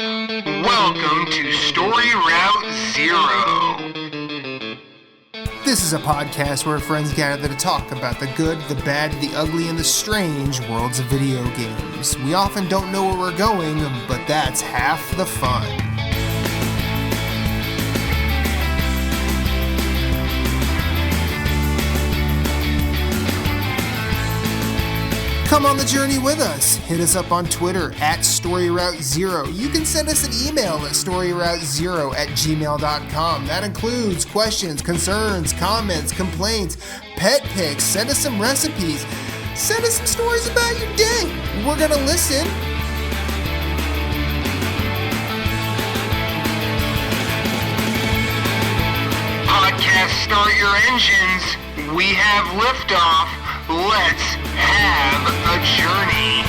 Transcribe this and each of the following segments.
Welcome to Story Route Zero. This is a podcast where friends gather to talk about the good, the bad, the ugly, and the strange worlds of video games. We often don't know where we're going, but that's half the fun. Come on the journey with us. Hit us up on Twitter at StoryRoute0. You can send us an email at StoryRoute0@gmail.com. That includes questions, concerns, comments, complaints, pet pics. Send us some recipes. Send us some stories about your day. We're going to listen. Podcast, start your engines. We have liftoff. Let's have a journey.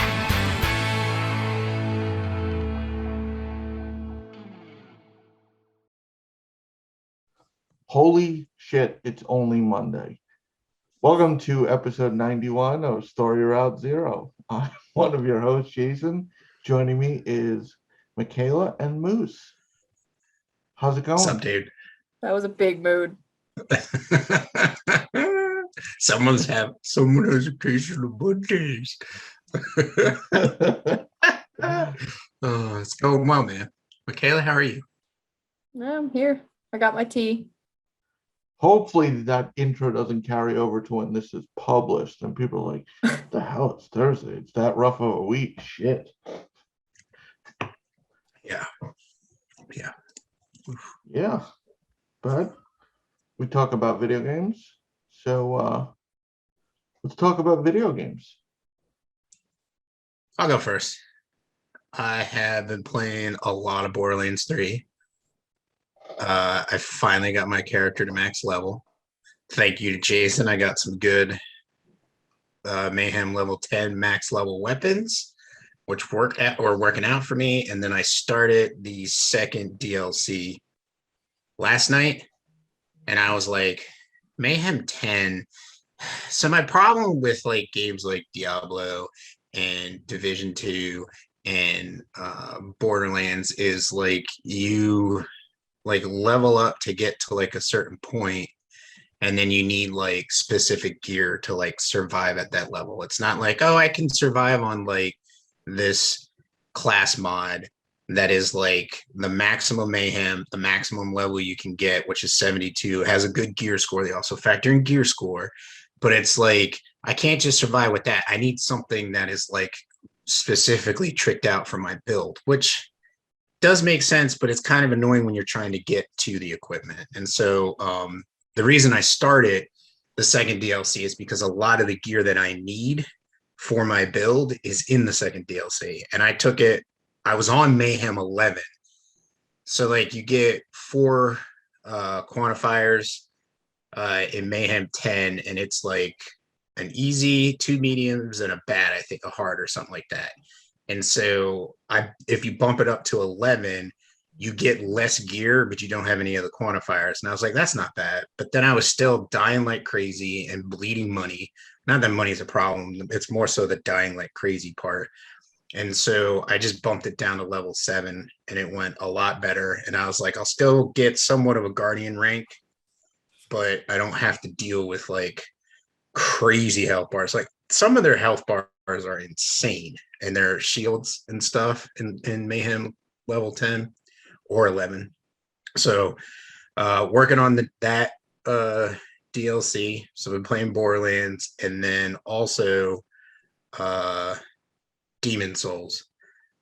Holy shit, it's only Monday. Welcome to episode 91 of Story Route Zero. I'm one of your hosts, Jason. Joining me is Michaela and Moose. How's it going? What's up, dude? That was a big mood. Someone has occasional Mondays. Oh, it's going well, man. Michaela, how are you? I'm here. I got my tea. Hopefully that intro doesn't carry over to when this is published and people are like, the hell, it's Thursday. It's that rough of a week. Shit. Yeah. Yeah. But we talk about video games. So let's talk about video games. I'll go first. I have been playing a lot of Borderlands 3. I finally got my character to max level. Thank you to Jason. I got some good Mayhem level 10 max level weapons, which were working out for me. And then I started the second DLC last night, and I was like, Mayhem 10. So my problem with like games like Diablo and Division 2 and Borderlands is like you like level up to get to like a certain point, and then you need like specific gear to like survive at that level. It's not like, oh, I can survive on like this class mod that is like the maximum mayhem, the maximum level you can get, which is 72, has a good gear score. They also factor in gear score, but it's like, I can't just survive with that. I need something that is like specifically tricked out for my build, which does make sense, but it's kind of annoying when you're trying to get to the equipment. And so the reason I started the second DLC is because a lot of the gear that I need for my build is in the second DLC. And I was on Mayhem 11. So like you get 4 quantifiers in Mayhem 10, and it's like an easy, 2 mediums, and a bad, I think a hard or something like that. And so if you bump it up to 11, you get less gear, but you don't have any of the quantifiers. And I was like, that's not bad. But then I was still dying like crazy and bleeding money. Not that money is a problem. It's more so the dying like crazy part. And so I just bumped it down to level 7, and it went a lot better. And I was like, I'll still get somewhat of a guardian rank, but I don't have to deal with like crazy health bars. Like some of their health bars are insane, and their shields and stuff in Mayhem level 10 or 11. So working on that DLC. So I've been playing Borderlands, and then also Demon Souls.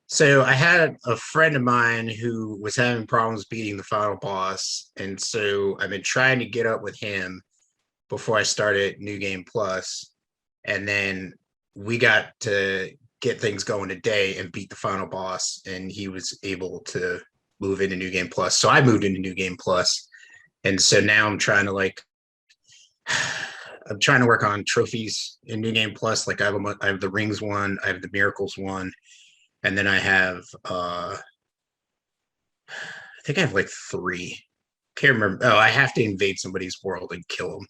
So I had a friend of mine who was having problems beating the final boss, and so I've been trying to get up with him before I started New Game Plus, and then we got to get things going today and beat the final boss, and he was able to move into New Game Plus. So I moved into New Game Plus, and so now I'm trying to work on trophies in New Game Plus. Like I have the rings one, I have the miracles one, and then I have I think I have like 3. Can't remember. Oh, I have to invade somebody's world and kill them,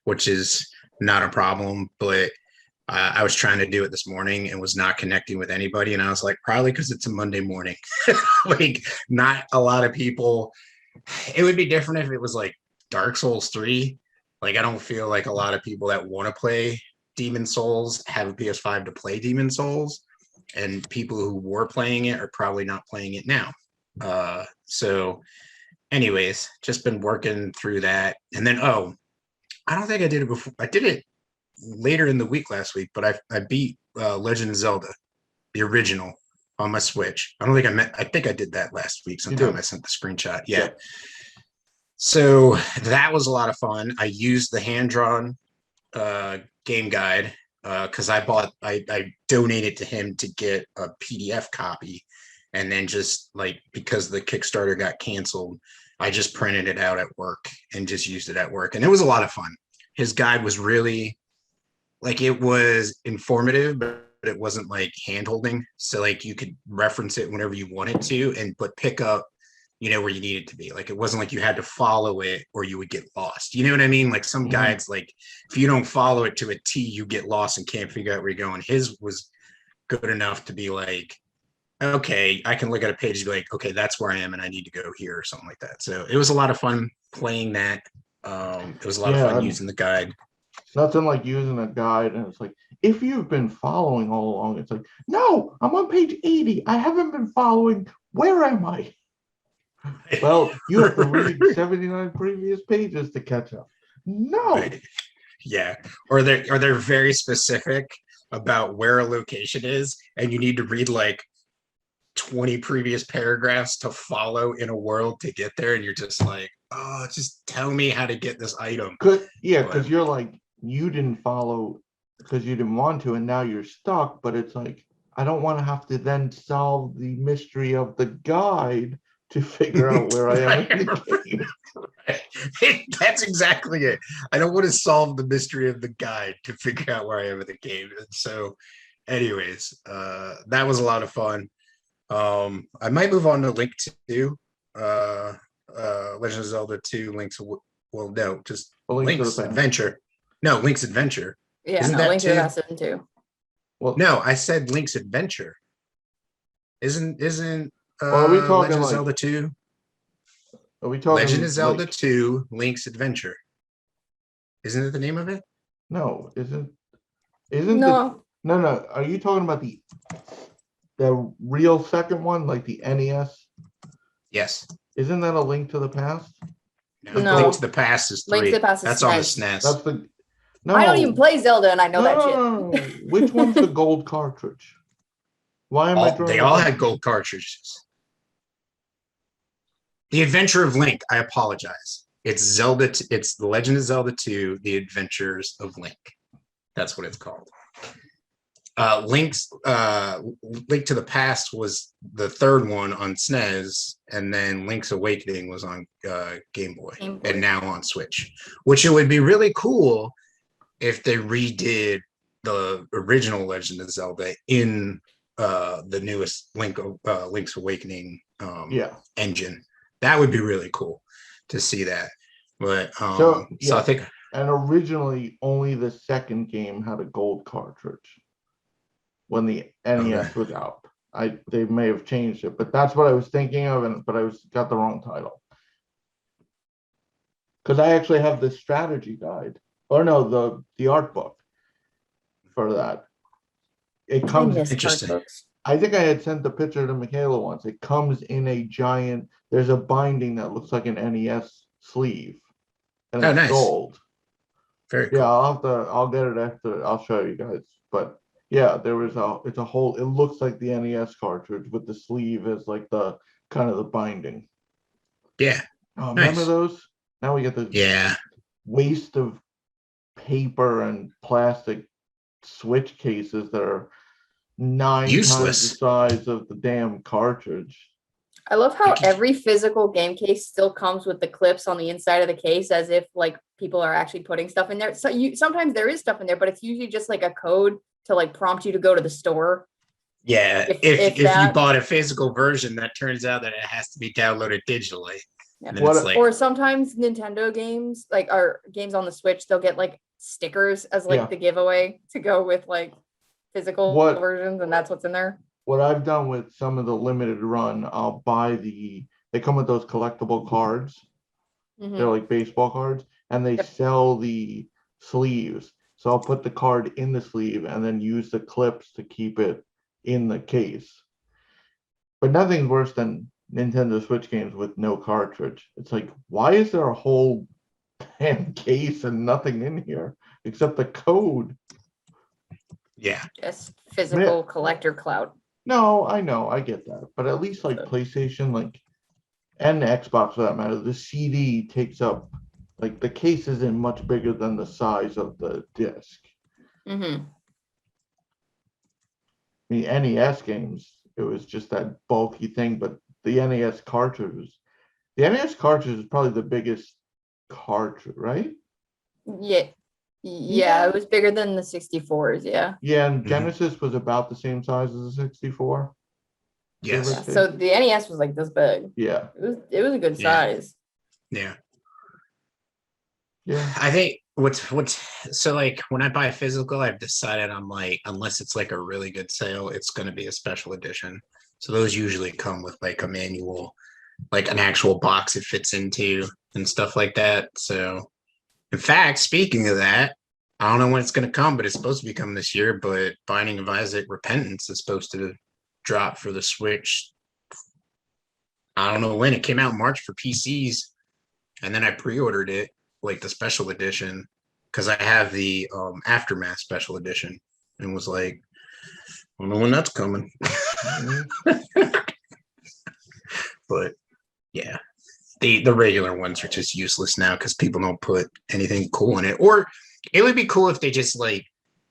which is not a problem, but I was trying to do it this morning and was not connecting with anybody. And I was like, probably because it's a Monday morning. Like, not a lot of people. It would be different if it was like Dark Souls 3. Like, I don't feel like a lot of people that want to play Demon Souls have a PS5 to play Demon Souls. And people who were playing it are probably not playing it now. So anyways, just been working through that. And then, I don't think I did it before. I did it later in the week last week, but I beat Legend of Zelda, the original, on my Switch. I think I did that last week sometime. I sent the screenshot. Yeah. So that was a lot of fun. I used the hand-drawn game guide because I donated to him to get a PDF copy. And then just like, because the Kickstarter got canceled, I just printed it out at work and just used it at work. And it was a lot of fun. His guide was really, like, it was informative, but it wasn't like hand-holding. So like you could reference it whenever you wanted to, but pick up, where you needed to be. Like, it wasn't like you had to follow it or you would get lost. You know what I mean? Like some guides, like if you don't follow it to a T, you get lost and can't figure out where you're going. His was good enough to be like, okay, I can look at a page and be like, okay, that's where I am and I need to go here or something like that. So it was a lot of fun playing that. It was a lot of fun using the guide. Nothing like using a guide and it's like, if you've been following all along, it's like, no, I'm on page 80. I haven't been following. Where am I? Well, you have to read 79 previous pages to catch up. No. Right. Yeah. Or they're very specific about where a location is, and you need to read like 20 previous paragraphs to follow in a world to get there, and you're just like, oh, just tell me how to get this item. Because you're like, you didn't follow because you didn't want to, and now you're stuck. But it's like, I don't want to have to then solve the mystery of the guide to figure out where I am in the game. Right. That's exactly it. I don't want to solve the mystery of the guide to figure out where I am in the game. And so anyways, that was a lot of fun. I might move on to Link 2, Legend of Zelda 2, Link's Adventure. No, Link's Adventure. Yeah, Isn't no, that Link to two? the Past isn't too. Well, No, I said Link's Adventure. Isn't are we talking Legend of like Zelda 2? Are we talking Legend of Zelda like, 2, Link's Adventure? Isn't it the name of it? No, isn't No. no. Are you talking about the real second one, like the NES? Yes. Isn't that a Link to the Past? No. Link to the Past is 3. Link to the Past is That's on the SNES. SNES. That's the. No, I don't even play Zelda, and I know that shit. No. Which one's the gold cartridge? Why am I drawing? They all had gold cartridges. The Adventure of Link. I apologize. It's Zelda. It's The Legend of Zelda 2: The Adventures of Link. That's what it's called. Link to the Past was the third one on SNES, and then Link's Awakening was on Game Boy, and now on Switch. Which it would be really cool if they redid the original Legend of Zelda in the newest Link's Awakening engine. That would be really cool to see that. But so I think, and originally only the second game had a gold cartridge when the NES was out. They may have changed it, but that's what I was thinking of, but I got the wrong title. Because I actually have the strategy guide, or no, the art book for that. It comes interesting. I think I had sent the picture to Michaela once. It comes in a giant. There's a binding that looks like an NES sleeve, and it's nice. gold. Very cool. Yeah, I'll get it after. I'll show you guys. But yeah, it's a whole. It looks like the NES cartridge with the sleeve as like the kind of the binding. Yeah. Oh, remember those? Now we get the waste of paper and plastic Switch cases that are 9 useless. Times the size of the damn cartridge. I love how every physical game case still comes with the clips on the inside of the case, as if like people are actually putting stuff in there. So sometimes there is stuff in there, but it's usually just like a code to like prompt you to go to the store. Yeah, if you bought a physical version, that turns out that it has to be downloaded digitally. Yeah. And then it's like, Or sometimes Nintendo games, like our games on the Switch, they'll get like stickers as like Yeah. the giveaway to go with like physical What- versions, and that's what's in there. What I've done with some of the limited run, I'll buy they come with those collectible cards. Mhm. They're like baseball cards, and they Yep. sell the sleeves. So I'll put the card in the sleeve and then use the clips to keep it in the case. But nothing's worse than Nintendo Switch games with no cartridge. It's like, why is there a whole damn case and nothing in here except the code? yeah, Just physical collector clout. No, I know, I get that. But at least like PlayStation, like, and Xbox for that matter, the CD takes up, like, the case isn't much bigger than the size of the disc. Mm-hmm. The NES games, it was just that bulky thing, but the NES cartridge is probably the biggest cartridge, right? Yeah. Yeah, it was bigger than the 64s, yeah. Yeah, and Mhm. Genesis was about the same size as the 64. yes, Yeah, so the NES was like this big. Yeah, It was a good Yeah. size. yeah. yeah. I think what's so like when I buy a physical, I've decided I'm like, unless it's like a really good sale, it's going to be a special edition. So those usually come with like a manual, like an actual box it fits into and stuff like that. So, in fact, speaking of that, I don't know when it's going to come, but it's supposed to be coming this year. But Binding of Isaac Repentance is supposed to drop for the Switch. I don't know when. It came out in March for PCs, and then I pre-ordered it, like the special edition, because I have the Aftermath special edition, and was like, I don't know when that's coming. But yeah, the regular ones are just useless now because people don't put anything cool in it. Or it would be cool if they just like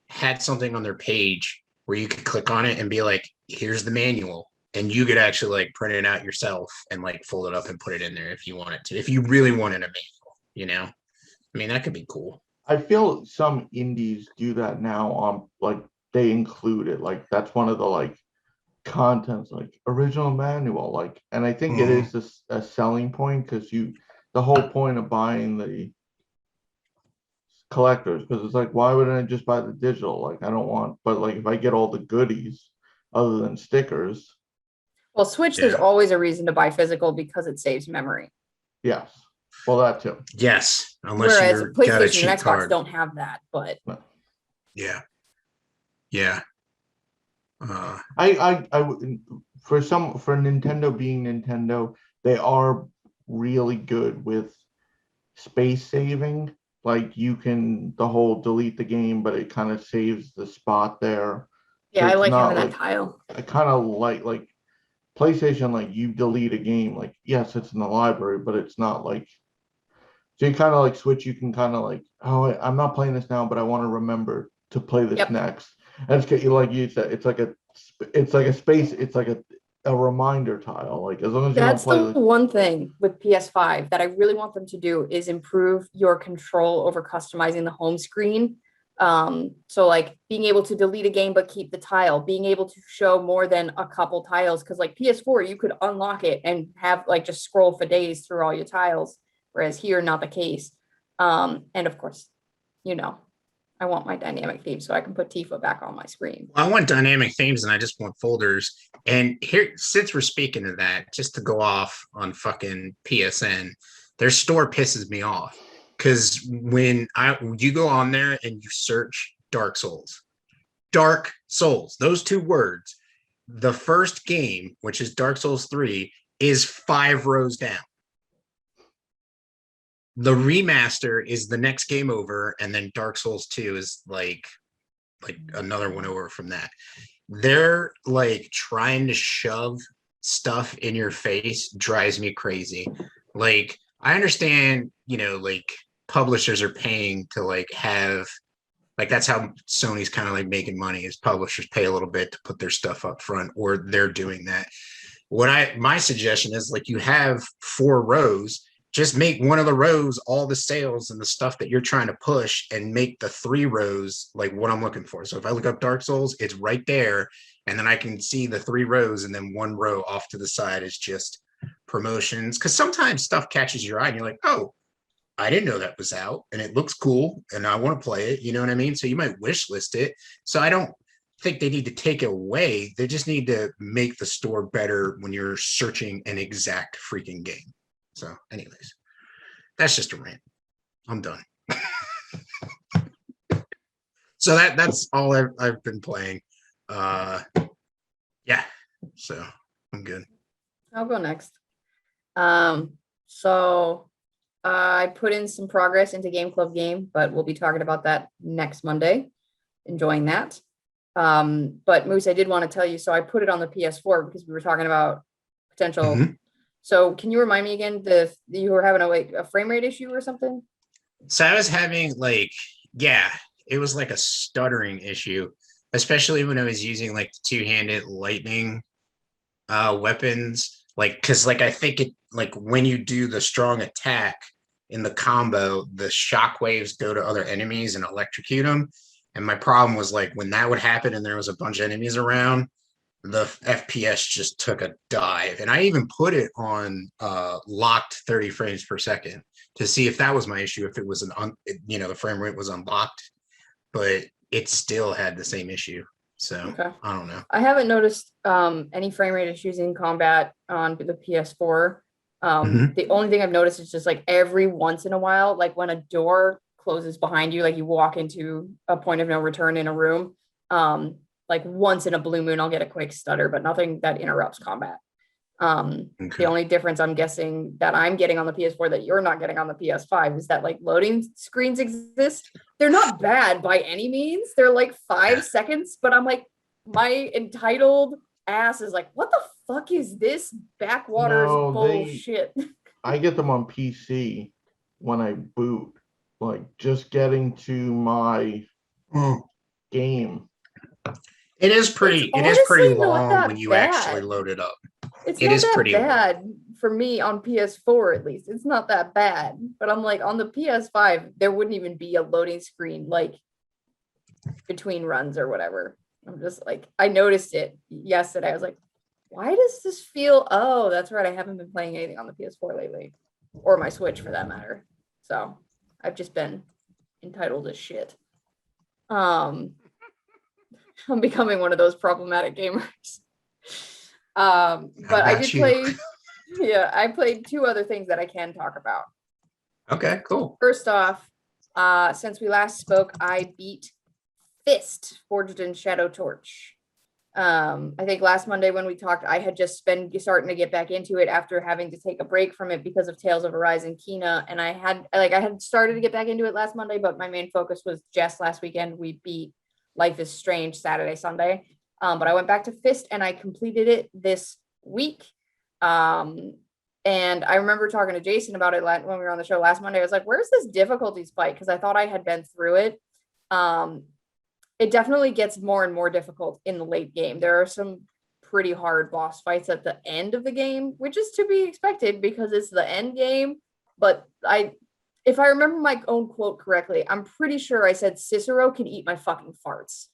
had something on their page where you could click on it and be like, here's the manual, and you could actually like print it out yourself and like fold it up and put it in there if you wanted to, if you really wanted a manual, you know. I mean, that could be cool. I feel some indies do that now on, like, they include it, like that's one of the like contents, like original manual, like, and I think it is a selling point because the whole point of buying the collectors, because it's like, why wouldn't I just buy the digital? Like, I don't want, but like if I get all the goodies other than stickers, Well, Switch, there's Yeah. always a reason to buy physical because it saves memory. yes. Well, that too. Yes, unless Whereas you're got a PlayStation cheat and Xbox card. don't have that, but Yeah, yeah. I would, for Nintendo being Nintendo, they are really good with space saving. Like, you can the whole delete the game, but it kind of saves the spot there. yeah, I It's like not having like- that tile. I kind of like PlayStation, like, you delete a game, like, yes, it's in the library, but it's not like, so you kind of like Switch, you can kind of like, oh, I'm not playing this now, but I want to remember to play this Yep. next. And it's like you said, it's like a space, it's like a reminder tile. Like, as long as you That's don't the play, one thing with PS5 that I really want them to do is improve your control over customizing the home screen. So like being able to delete a game but keep the tile, being able to show more than a couple tiles, because like PS4 you could unlock it and have like just scroll for days through all your tiles, whereas here not the case. And of course, I want my dynamic theme so I can put Tifa back on my screen. I want dynamic themes and I just want folders. And here, since we're speaking of that, just to go off on fucking PSN, their store pisses me off. Because when you go on there and you search Dark Souls, those two words, the first game, which is Dark Souls 3, is 5 rows down. The remaster is the next game over, and then Dark Souls 2 is like another one over from that. They're like trying to shove stuff in your face, drives me crazy. Like, I understand, like publishers are paying to like have, like, that's how Sony's kind of like making money, is publishers pay a little bit to put their stuff up front, or they're doing that. My suggestion is, like, you have 4 rows, just make one of the rows all the sales and the stuff that you're trying to push, and make the 3 rows like what I'm looking for. So if I look up Dark Souls, it's right there, and then I can see the 3 rows, and then 1 row off to the side is just promotions, because sometimes stuff catches your eye and you're like, oh, I didn't know that was out and it looks cool and I want to play it. You know what I mean? So you might wish list it. So I don't think they need to take it away. They just need to make the store better when you're searching an exact freaking game. So anyways, that's just a rant. I'm done. So that's all I've been playing. Yeah, so I'm good. I'll go next. So I put in some progress into Game Club Game, but we'll be talking about that next Monday. Enjoying that. But Moose, I did want to tell you, so I put it on the PS4 because we were talking about potential. Mm-hmm. So can you remind me again, you were having a frame rate issue or something? So I was having it was like a stuttering issue, especially when I was using like the two-handed lightning weapons. Like, cause like I think it like when you do the strong attack in the combo, the shockwaves go to other enemies and electrocute them. And my problem was like when that would happen and there was a bunch of enemies around, the FPS just took a dive. And I even put it on locked 30 frames per second to see if that was my issue, if it was the frame rate was unlocked, but it still had the same issue. So okay. I don't know. I haven't noticed any frame rate issues in combat on the PS4. The only thing I've noticed is just like every once in a while, like when a door closes behind you, like you walk into a point of no return in a room, like once in a blue moon, I'll get a quick stutter, but nothing that interrupts combat. The only difference I'm guessing that I'm getting on the PS4 that you're not getting on the PS5 is that like loading screens exist. They're not bad by any means. They're like 5 seconds, but I'm like, my entitled ass is like, what the fuck is this backwaters bullshit? I get them on PC when I boot, like just getting to my game. It is pretty long when you actually load it up. It is pretty bad for me on PS4, at least. It's not that bad. But I'm like, on the PS5, there wouldn't even be a loading screen like between runs or whatever. I'm just like, I noticed it yesterday. I was like, why does this feel? Oh, that's right. I haven't been playing anything on the PS4 lately, or my Switch for that matter. So I've just been entitled as shit. I'm becoming one of those problematic gamers. But I did play, I played 2 other things that I can talk about. Okay, cool. First off, since we last spoke, I beat Fist, Forged in Shadow Torch. I think last Monday when we talked, I had just been starting to get back into it after having to take a break from it because of Tales of Arise and Kena. And I had started to get back into it last Monday, but my main focus was Jess last weekend. We beat Life is Strange Saturday, Sunday. But I went back to Fist and I completed it this week. And I remember talking to Jason about it when we were on the show last Monday. I was like, where's this difficulty spike? Because I thought I had been through it. It definitely gets more and more difficult in the late game. There are some pretty hard boss fights at the end of the game, which is to be expected because it's the end game. But if I remember my own quote correctly, I'm pretty sure I said Cicero can eat my fucking farts.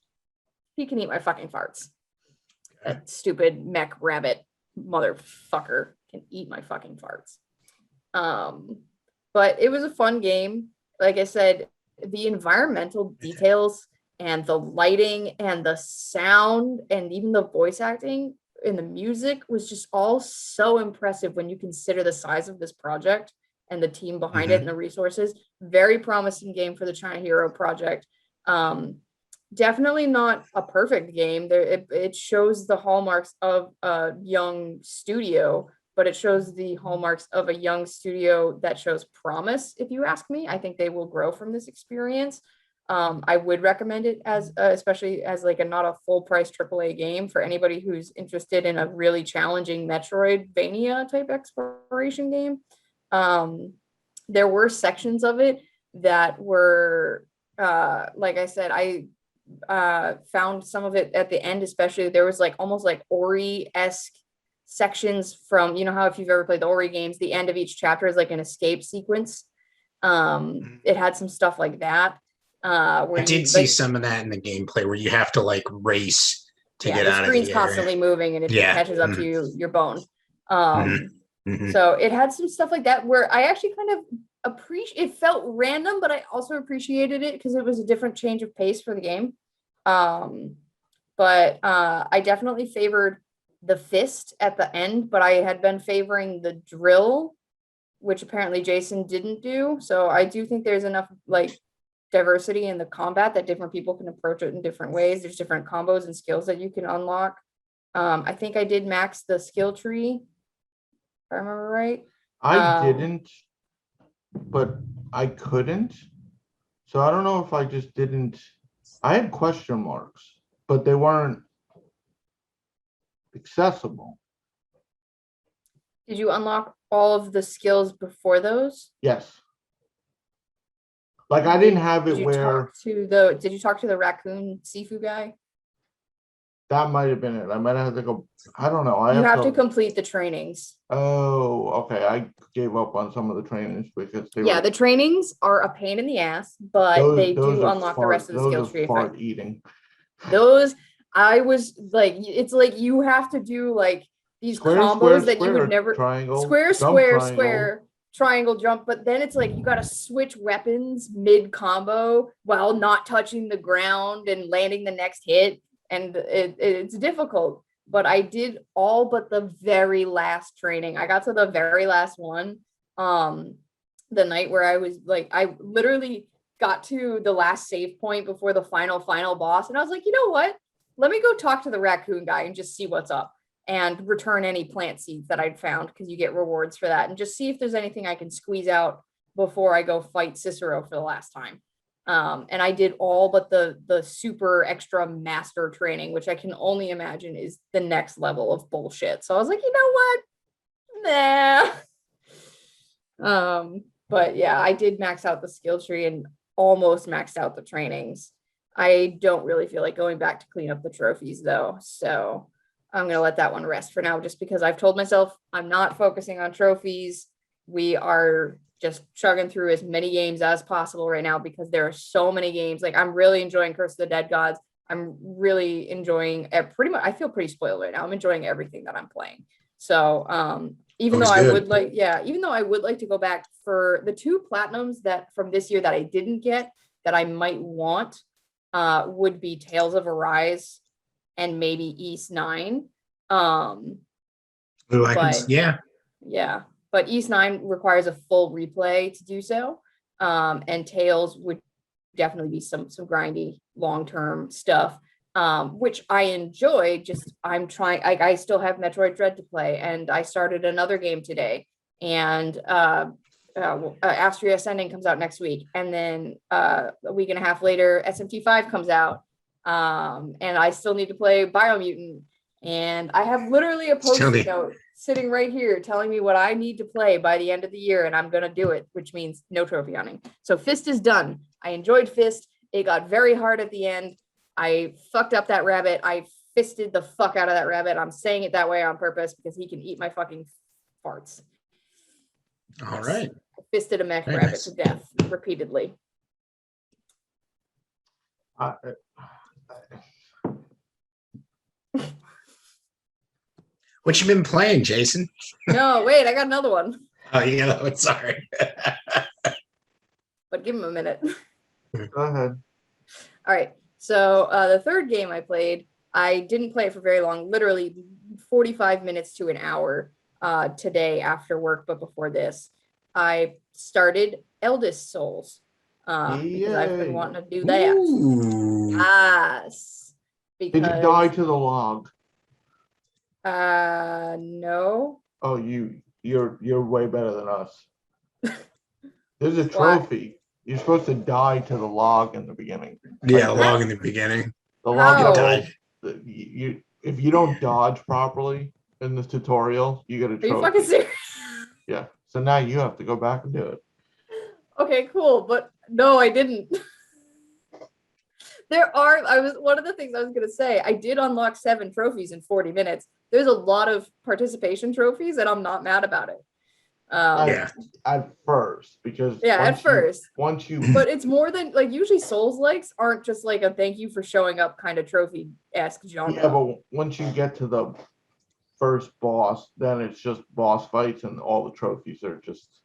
He can eat my fucking farts. That stupid mech rabbit motherfucker can eat my fucking farts. But it was a fun game. Like I said, the environmental details and the lighting and the sound and even the voice acting and the music was just all so impressive when you consider the size of this project and the team behind it and the resources. Very promising game for the China Hero project. Definitely not a perfect game. It shows the hallmarks of a young studio, but it shows the hallmarks of a young studio that shows promise, if you ask me. I think they will grow from this experience. I would recommend it as especially as like not a full price AAA game for anybody who's interested in a really challenging Metroidvania type exploration game. There were sections of it that were, like I said, I found some of it at the end, especially there was like almost like Ori-esque sections from, you know how if you've ever played the Ori games, the end of each chapter is like an escape sequence. It had some stuff like that. I did see some of that in the gameplay where you have to like race to get out of the screen's constantly moving and it catches up to your bone. Mhm. So it had some stuff like that where I actually kind of appreciate. It felt random, but I also appreciated it because it was a different change of pace for the game. Um, but I definitely favored the fist at the end, but I had been favoring the drill, which apparently Jason didn't do. So I do think there's enough like diversity in the combat that different people can approach it in different ways. There's different combos and skills that you can unlock. I think I did max the skill tree, if I remember right. I didn't, but I couldn't. So I don't know if I just didn't. I had question marks, but they weren't accessible. Did you unlock all of the skills before those? Yes. Like I didn't have it Did you where did you talk to the raccoon Sifu guy? that might have been it. I might have to go. I don't know. You have to complete the trainings. Oh, okay. I gave up on some of the trainings because they Yeah, were the trainings are a pain in the ass, but they do are unlock the rest of the skill tree. fart eating. Those, I was like, it's like you have to do like these combos that you would never triangle, square, jump square, triangle. square, triangle jump, but then it's like you got to switch weapons mid combo while not touching the ground and landing the next hit, and it's difficult. But I did all but the very last training. I got to the very last one. The night where I was like, I literally got to the last save point before the final boss, and I was like, you know what? Let me go talk to the raccoon guy and just see what's up and return any plant seeds that I'd found because you get rewards for that, and just see if there's anything I can squeeze out before I go fight Cicero for the last time. And I did all but the super extra master training, which I can only imagine is the next level of bullshit. So I was like, you know what? Nah. But yeah, I did max out the skill tree and almost maxed out the trainings. I don't really feel like going back to clean up the trophies though. So I'm going to let that one rest for now, just because I've told myself I'm not focusing on trophies. We are just chugging through as many games as possible right now because there are so many games. Like I'm really enjoying Curse of the Dead Gods. I'm really enjoying pretty much, I feel pretty spoiled right now. I'm enjoying everything that I'm playing. So even though I would like to go back for the 2 platinums that from this year that I didn't get that I might want would be Tales of Arise and maybe East 9. Yeah. But East 9 requires a full replay to do so. And Tales would definitely be some grindy long-term stuff, which I enjoy. Just I'm trying, I still have Metroid Dread to play, and I started another game today, and Astria Ascending comes out next week, and then a week and a half later SMT5 comes out, and I still need to play Biomutant, and I have literally a post-it note sitting right here telling me what I need to play by the end of the year, and I'm gonna do it, which means no trophy hunting. So Fist is done. I enjoyed Fist. It got very hard at the end. I fucked up that rabbit. I fisted the fuck out of that rabbit. I'm saying it that way on purpose because he can eat my fucking farts. All right. I fisted a mech rabbit to death repeatedly. What you been playing, Jason? No, wait, I got another one. Oh, yeah, sorry. But give him a minute. Go ahead. All right. So the third game I played, I didn't play it for very long, literally 45 minutes to an hour today after work, but before this, I started Eldest Souls because I've been wanting to do that. Ooh. Yes. Did you die to the log? No. Oh, you're way better than us. There's a trophy. You're supposed to die to the log in the beginning. Yeah, log in the beginning. The log died. If you don't dodge properly in this tutorial, you get a trophy. Are you fucking serious? Yeah. So now you have to go back and do it. Okay, cool. But no, I didn't. One of the things I was going to say, I did unlock 7 trophies in 40 minutes. There's a lot of participation trophies, and I'm not mad about it. At first, because once you but it's more than like usually Souls likes aren't just like a thank you for showing up kind of trophy-esque genre. Yeah, but once you get to the first boss, then it's just boss fights, and all the trophies are just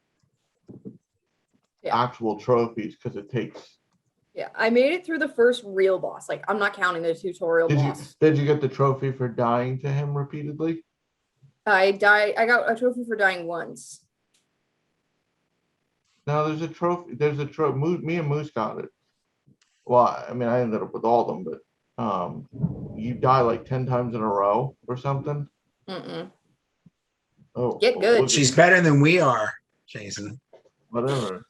Yeah. actual trophies because it takes. Yeah, I made it through the first real boss. Like, I'm not counting the tutorial boss. Did you get the trophy for dying to him repeatedly? I got a trophy for dying once. No, there's a trophy. There's a trophy. Me and Moose got it. Well, I mean, I ended up with all of them, but you die like 10 times in a row or something. Mm-mm. Oh, Get good. look at- She's better than we are, Jason. whatever.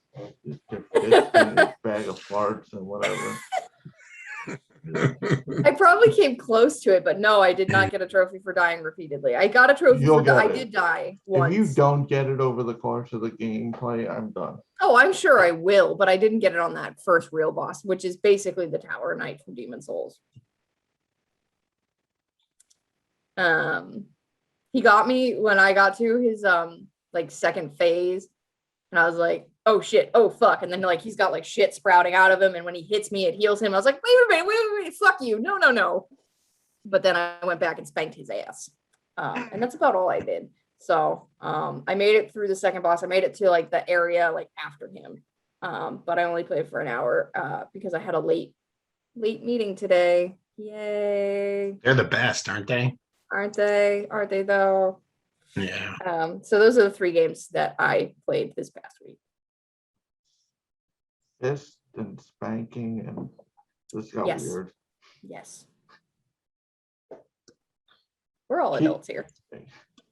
Just your fist and your bag of farts and whatever. I probably came close to it, but no, I did not get a trophy for dying repeatedly. I got a trophy You'll for I get it. did die If you once. don't get it over the course of the gameplay, I'm done. Oh, I'm sure I will, but I didn't get it on that first real boss, which is basically the Tower Knight from Demon Souls. He got me when I got to his like second phase, and I was like, oh shit, oh fuck, and then like he's got like shit sprouting out of him, and when he hits me, it heals him. I was like, wait a minute, wait, fuck you, no. But then I went back and spanked his ass, and that's about all I did. So I made it through the second boss. I made it to like the area like after him, but I only played for an hour because I had a late meeting today. Yay! They're the best, aren't they? Aren't they? Aren't they though? Yeah. So those are the 3 games that I played this past week. Fist and spanking, and this got Yes. weird. Yes. We're all Keep- adults here.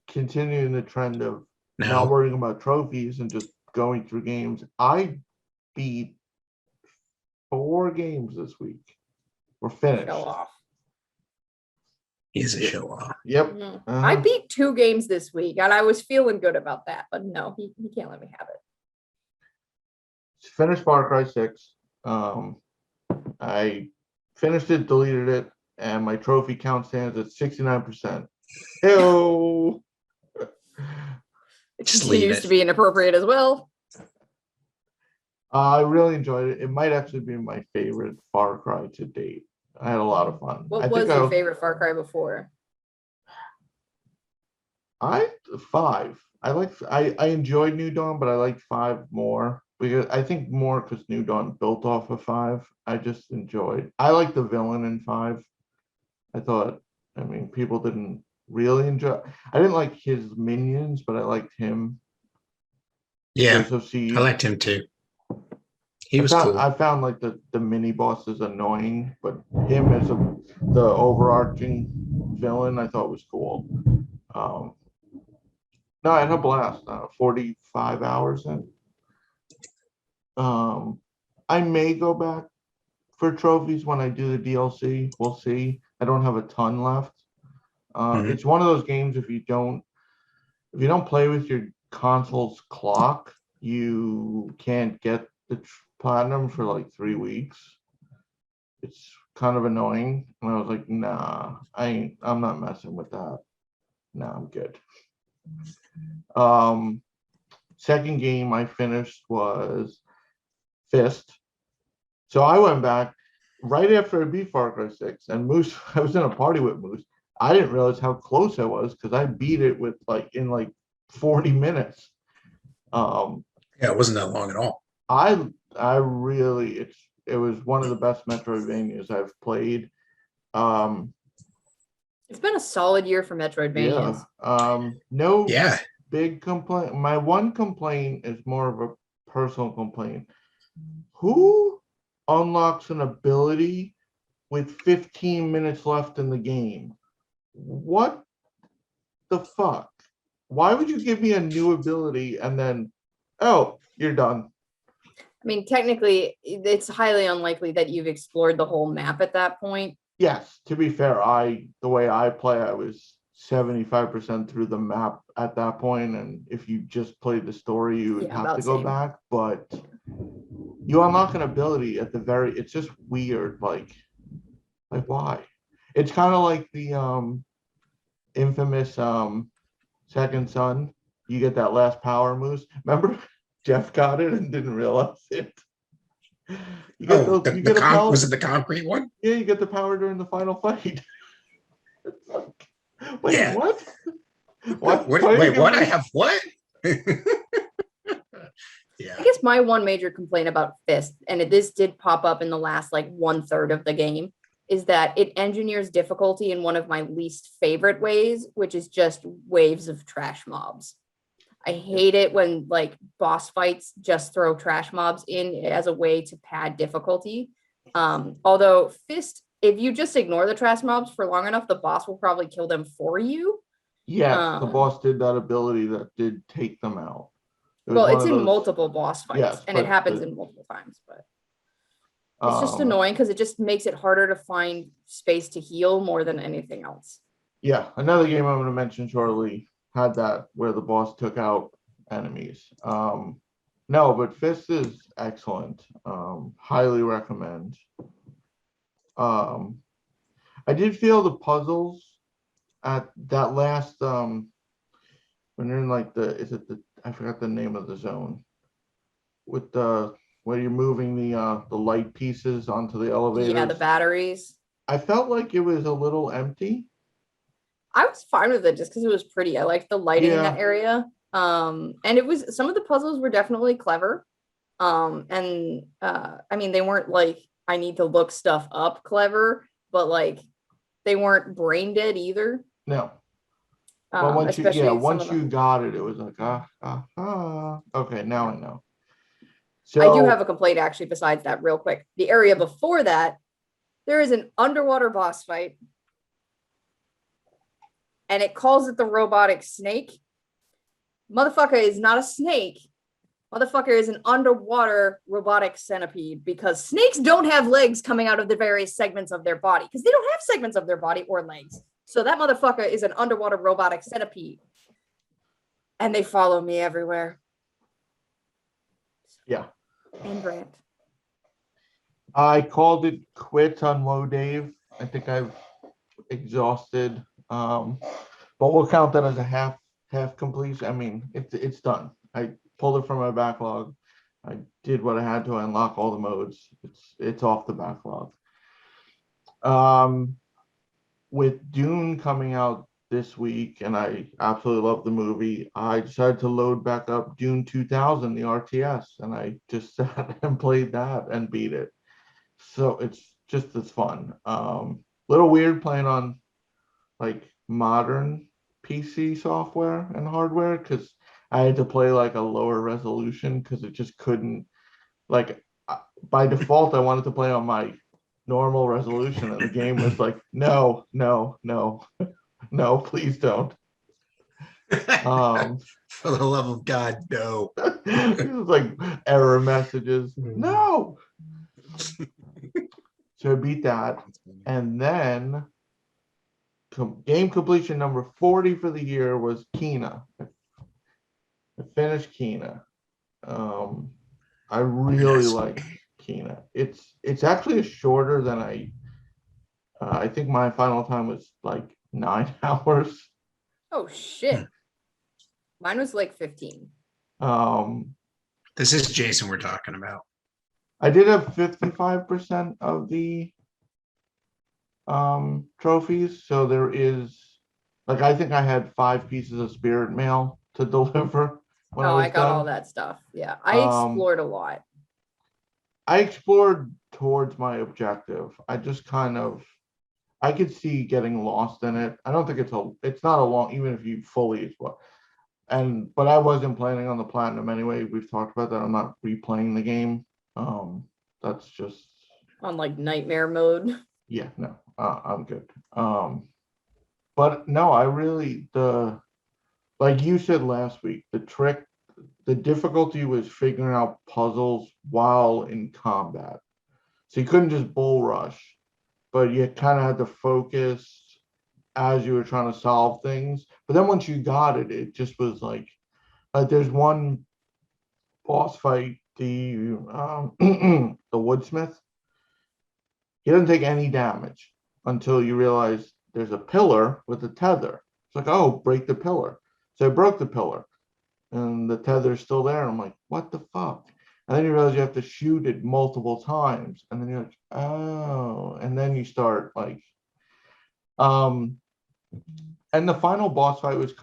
Continuing the trend of not No. worrying about trophies and just going through games, I beat 4 games this week. We're finished. Show off. He's a show off. Yep. Mhm. Uh-huh. I beat 2 games this week, and I was feeling good about that, but no, he can't let me have it. Finished Far Cry 6. I finished it, deleted it, and my trophy count stands at 69%. Ew. It Just leave continues it. to be inappropriate as well. I really enjoyed it. It might actually be my favorite Far Cry to date. I had a lot of fun. What I was think your favorite Far Cry before? 5. I enjoyed New Dawn, but I liked 5 more because I think more because New Dawn built off of 5. I just enjoyed. I like the villain in 5. I thought, I mean, people didn't really enjoy. I didn't like his minions, but I liked him. Yeah. So see, I liked him too. He was cool. I found like the mini bosses annoying, but him as the overarching villain, I thought was cool. No, I had a blast. 45 hours in. I may go back for trophies when I do the DLC. We'll see. I don't have a ton left. It's one of those games if you don't play with your console's clock, you can't get the platinum for like 3 weeks. It's kind of annoying. And I was like, nah, I'm not messing with that. No, I'm good. Second game I finished was Fist. So I went back right after I beat Far Cry 6, and Moose, I was in a party with Moose. I didn't realize how close I was because I beat it with in 40 minutes. Yeah, it wasn't that long at all. I really, it was one of the best Metroidvanias I've played. It's been a solid year for Metroidvanias. No Yeah. big complaint. My one complaint is more of a personal complaint. Who unlocks an ability with 15 minutes left in the game? What the fuck? Why would you give me a new ability and then, oh, you're done? I mean, technically, it's highly unlikely that you've explored the whole map at that point. Yes, to be fair, the way I play, I was 75% through the map at that point, and if you just played the story, you would Yeah, have about to go same. back. But you unlock an ability at the very. It's just weird, like why? It's kind of like the infamous Second Son. You get that last power moose. Remember, Jeff got it and didn't realize it. You get Oh, you get a power. was it the concrete one? Yeah, you get the power during the final fight. It's like, wait, Yeah. what? What? Wait, what? I have what? Yeah. I guess my one major complaint about Fist, and this did pop up in the last like 1/3 of the game, is that it engineers difficulty in one of my least favorite ways, which is just waves of trash mobs. I hate it when like boss fights just throw trash mobs in as a way to pad difficulty. Although Fist, if you just ignore the trash mobs for long enough, the boss will probably kill them for you. Yes, the boss did that ability that did take them out. Well, it's in multiple boss fights, yes, and it happens in multiple times, but it's just um, annoying because it just makes it harder to find space to heal more than anything else. yeah, another game I'm going to mention shortly had that where the boss took out enemies. No, but Fist is excellent. Highly recommend. I did feel the puzzles at that last when you're in like I forgot the name of the zone with the where you're moving the light pieces onto the elevators. Yeah, the batteries. I felt like it was a little empty. I was fine with it just because it was pretty. I liked the lighting in that area. And it was, some of the puzzles were definitely clever. I mean, they weren't like I need to look stuff up clever, but like they weren't brain dead either. No. But once you got it, it was like okay, now I know. So I do have a complaint actually besides that real quick. The area before that, there is an underwater boss fight. And it calls it the robotic snake. Motherfucker is not a snake. Motherfucker is an underwater robotic centipede, because snakes don't have legs coming out of the various segments of their body because they don't have segments of their body or legs. So that motherfucker is an underwater robotic centipede. And they follow me everywhere. Yeah. And Brant. I called it quits on Low Dave. I think I've exhausted. But we'll count that as a half completion. I mean, it's done. I pulled it from my backlog. I did what I had to unlock all the modes. It's off the backlog. With Dune coming out this week, and I absolutely love the movie, I decided to load back up Dune 2000, the RTS, and I just sat and played that and beat it. So it's just as fun. Little weird playing on like modern PC software and hardware, because I had to play like a lower resolution because it just couldn't, like by default I wanted to play on my normal resolution and the game was like no, please don't. For the love of God, no. It was like error messages. No. So I beat that, and then game completion number 40 for the year was Kena. I finished Kena. I really like Kena. It's actually shorter than I think my final time was like 9 hours. Oh shit. Mine was like 15. This is Jason we're talking about. I did have 55% of the trophies, so there is like I think I had 5 pieces of spirit mail to deliver when I got all that stuff. Yeah, I explored a lot. I explored towards my objective. I just kind of I could see getting lost in it. I don't think it's not a long, even if you fully explore. But I wasn't planning on the platinum anyway. We've talked about that. I'm not replaying the game. That's just on like nightmare mode. Yeah, no, I'm good. But no, I really like you said last week, the difficulty was figuring out puzzles while in combat. So you couldn't just bull rush, but you kind of had to focus as you were trying to solve things. But then once you got it, it just was like there's one boss fight, the the woodsmith. He doesn't take any damage until you realize there's a pillar with a tether. It's like, oh, break the pillar. So I broke the pillar and the tether's still there. And I'm like, what the fuck? And then you realize you have to shoot it multiple times. And then you're like, oh, and then you start like, and And the final boss fight was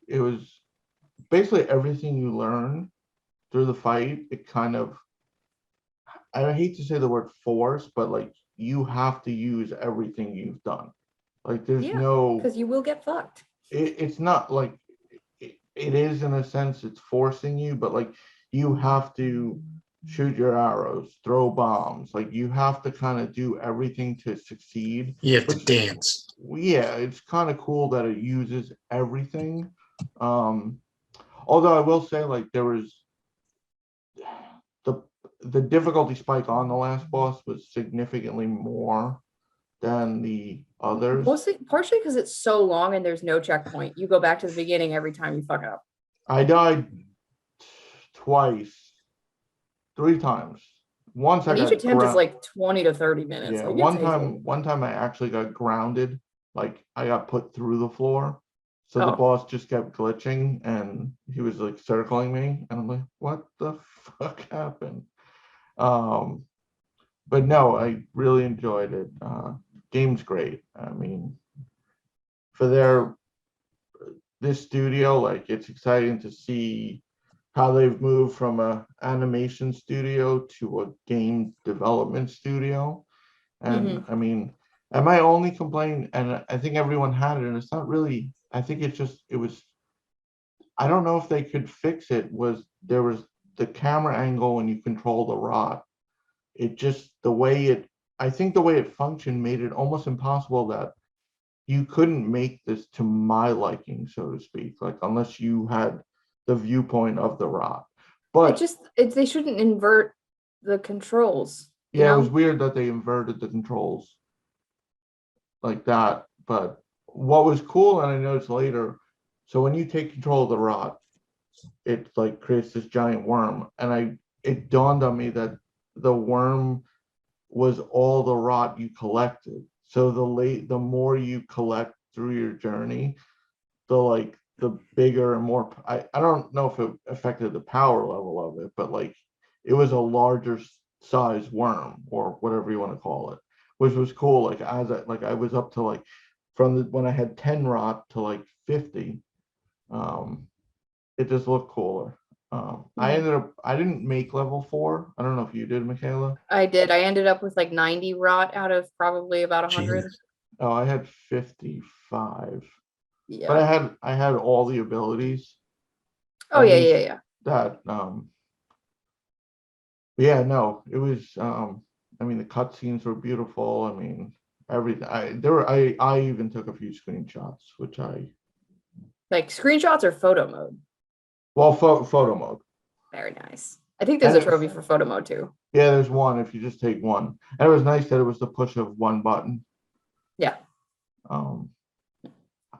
it was basically everything you learn through the fight. It kind of, I hate to say the word force, but like you have to use everything you've done. Like there's Yeah, no, because you will get fucked. it's not like it is in a sense it's forcing you, but like you have to shoot your arrows, throw bombs, like you have to kind of do everything to succeed. You have to Which, dance. yeah, it's kind of cool that it uses everything. Although I will say, like, there was the difficulty spike on the last boss was significantly more than the others. Mostly, partially because it's so long and there's no checkpoint. You go back to the beginning every time you fuck up. I died twice, 3 times. Once I And each got attempt is like 20 to 30 minutes. yeah, Like, one time I actually got grounded, like I got put through the floor. So the Oh. boss just kept glitching and he was like circling me and I'm like, what the fuck happened? But no, I really enjoyed it. Game's great. I mean, for this studio, like it's exciting to see how they've moved from a animation studio to a game development studio. And I mean, and my only complaint, and I think everyone had it, and it's not really, I think it was, I don't know if they could fix it, was there was the camera angle when you control the rod. It just, I think the way it functioned made it almost impossible that you couldn't make this to my liking, so to speak, like unless you had the viewpoint of the rod. But they shouldn't invert the controls. yeah, it was weird that they inverted the controls like that. But what was cool, and I noticed later, so when you take control of the rod, it like creates this giant worm, and it dawned on me that the worm was all the rot you collected. So the more you collect through your journey, the bigger and more, I don't know if it affected the power level of it, but like it was a larger size worm or whatever you want to call it, which was cool. Like I was up to like when I had 10 rot to like 50. It just looked cooler. I didn't make level 4. I don't know if you did, Michaela. I did. I ended up with like 90 rot out of probably about 100. Jesus. Oh, I had 55. Yeah. But I had all the abilities. Oh yeah. That yeah, no, it was I mean the cutscenes were beautiful. I mean everything. I even took a few screenshots, which like screenshots or photo mode. Well, photo mode. Very nice. I think there's a trophy for photo mode too. Yeah, there's one if you just take one. And it was nice that it was the push of one button. Yeah. Now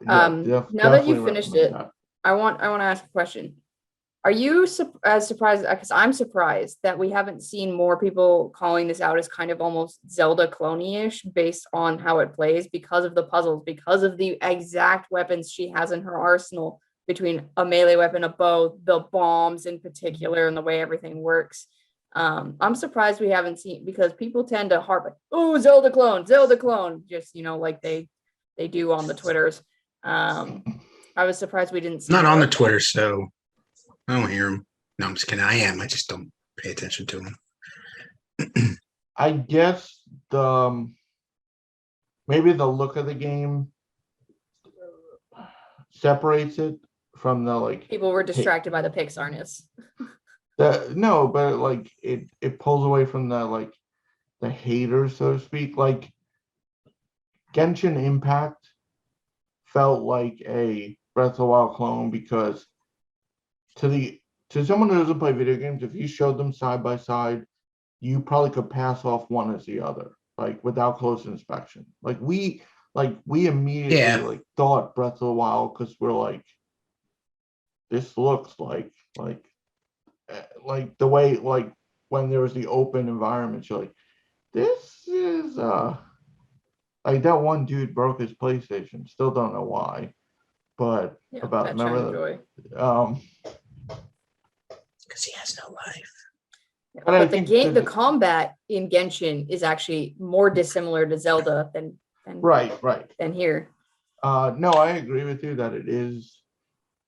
that you finished it, I want to ask a question. Are you as surprised? Because I'm surprised that we haven't seen more people calling this out as kind of almost Zelda clone-ish based on how it plays, because of the puzzles, because of the exact weapons she has in her arsenal, between a melee weapon, a bow, the bombs in particular, and the way everything works. I'm surprised we haven't seen, because people tend to harp, oh, Zelda clone, just, like they do on the Twitters. I was surprised we didn't see not on the Twitter, so I don't hear them. No, I'm just kidding. I am. I just don't pay attention to them. I guess maybe the look of the game separates it from the like. People were distracted by the Pixarness. No, but like it pulls away from the haters, so to speak. Like Genshin Impact felt like a Breath of the Wild clone, because to someone who doesn't play video games, if you showed them side by side, you probably could pass off one as the other, like without close inspection. We immediately thought Breath of the Wild, because we're like, this looks like the way, like when there was the open environment, you're like, this is like that one dude broke his PlayStation. Still don't know why, but remember that. Because he has no life. But the combat in Genshin is actually more dissimilar to Zelda than right than here. No, I agree with you that it is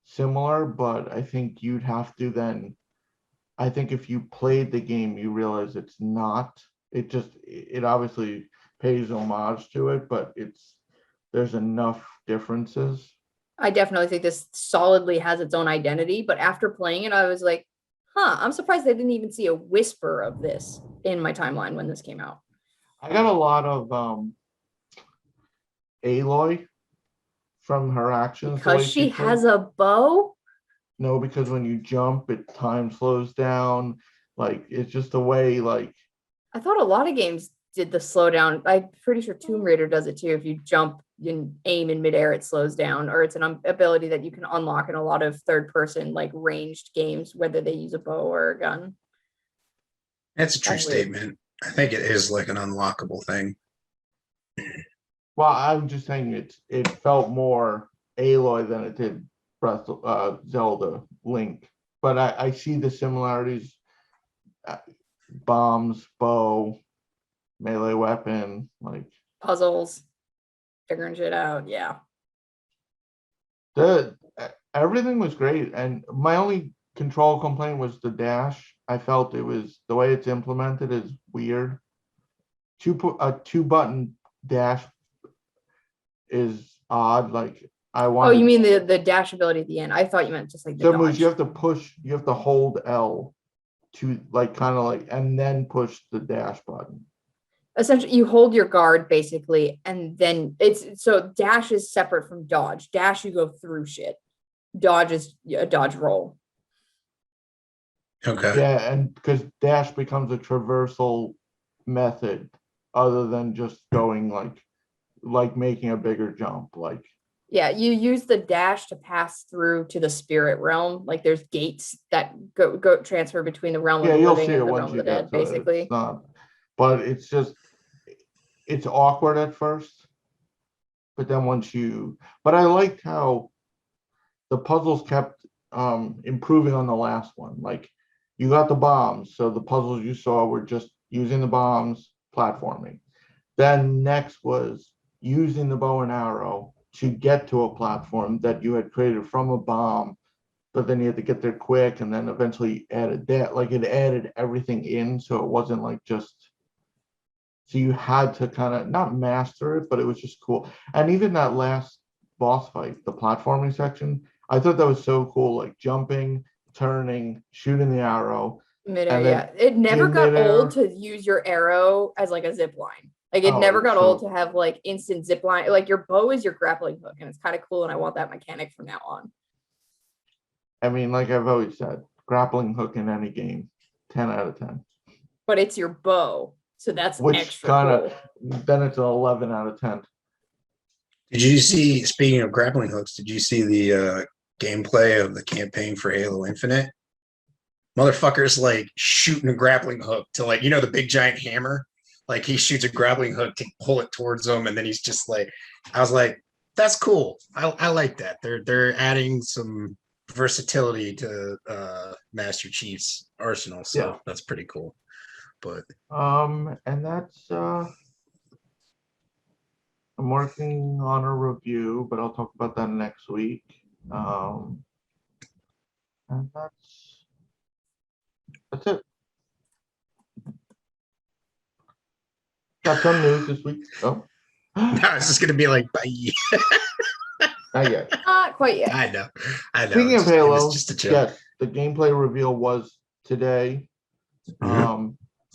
similar, but I think you'd have to then. I think if you played the game, you realize it's not. It obviously pays homage to it, but there's enough differences. I definitely think this solidly has its own identity, but after playing it, I was like, huh, I'm surprised I didn't even see a whisper of this in my timeline when this came out. I got a lot of Aloy from her actions. Because she has a bow? No, because when you jump, time slows down. Like it's just a way. Like I thought a lot of games did the slowdown. I'm pretty sure Tomb Raider does it too. If you jump and aim in midair, it slows down, or it's an ability that you can unlock in a lot of third-person like ranged games, whether they use a bow or a gun. That's a true statement. I think it is like an unlockable thing. Well, I'm just saying it felt more Aloy than it did Zelda Link, but I see the similarities. Bombs, bow, melee weapon, like puzzles, figuring shit out. Yeah. Everything was great, and my only control complaint was the dash. I felt it was the way it's implemented is weird. A 2-button dash is odd. Like I want. Oh, you mean the dash ability at the end? I thought you meant just like the dodge. You have to push. You have to hold L to like kind of like and then push the dash button. Essentially, you hold your guard basically, and then dash is separate from dodge. Dash, you go through shit. Dodge is a dodge roll. Okay. Yeah, and because dash becomes a traversal method other than just going like making a bigger jump. Like yeah, you use the dash to pass through to the spirit realm. Like there's gates that go transfer between the realm of the living and the realm of the dead, basically. But it's awkward at first. But then but I liked how the puzzles kept improving on the last one. Like you got the bombs, so the puzzles you saw were just using the bombs, platforming. Then next was using the bow and arrow to get to a platform that you had created from a bomb, but then you had to get there quick, and then eventually added that. Like it added everything in, so it wasn't like just. So you had to kind of not master it, but it was just cool. And even that last boss fight, the platforming section, I thought that was so cool. Like jumping, turning, shooting the arrow. Midair, yeah. It never got old to use your arrow as like a zip line. Like it never got old to have like instant zip line. Like your bow is your grappling hook, and it's kind of cool. And I want that mechanic from now on. I mean, like I've always said, grappling hook in any game, 10 out of 10. But it's your bow, so that's extra cool. Then it's an 11 out of 10. Did you see? Speaking of grappling hooks, did you see the gameplay of the campaign for Halo Infinite? Motherfuckers like shooting a grappling hook to like the big giant hammer. Like he shoots a grappling hook to pull it towards him, and then he's just like, I was like, that's cool. I like that. They're adding some versatility to Master Chief's arsenal, so that's pretty cool. But and that's I'm working on a review, but I'll talk about that next week. And that's it. Got some news this week. Oh. No, it's just gonna be like bye. Not yet. Not quite yet. I know. Speaking of Halo, yes, the gameplay reveal was today. Mm-hmm.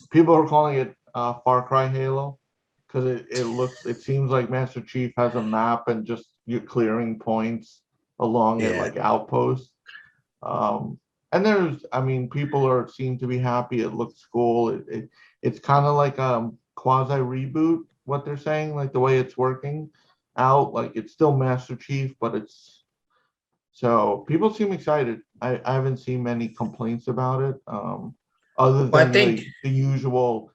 People are calling it Far Cry Halo because it seems like Master Chief has a map and just you're clearing points along it like outposts. And people seem to be happy. It looks cool. It's kind of like quasi reboot. What they're saying, like the way it's working out, like it's still Master Chief, but so people seem excited. I haven't seen many complaints about it. Other than the usual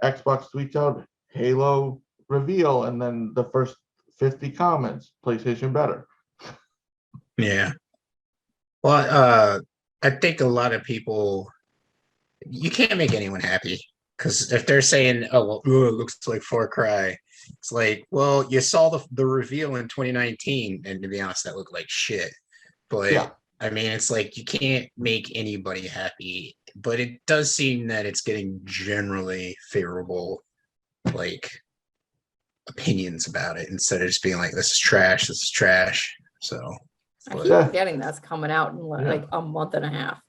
Xbox tweets out Halo reveal and then the first 50 comments, PlayStation better. Yeah. Well, I think a lot of people, you can't make anyone happy because if they're saying, oh, well, it looks like Far Cry, It's like, well, you saw the reveal in 2019, and to be honest, that looked like shit. But Yeah. I mean, it's like you can't make anybody happy, but it does seem that it's getting generally favorable, like opinions about it instead of just being like, this is trash, this is trash. So I keep Yeah. forgetting that's coming out in Yeah. like a month and a half.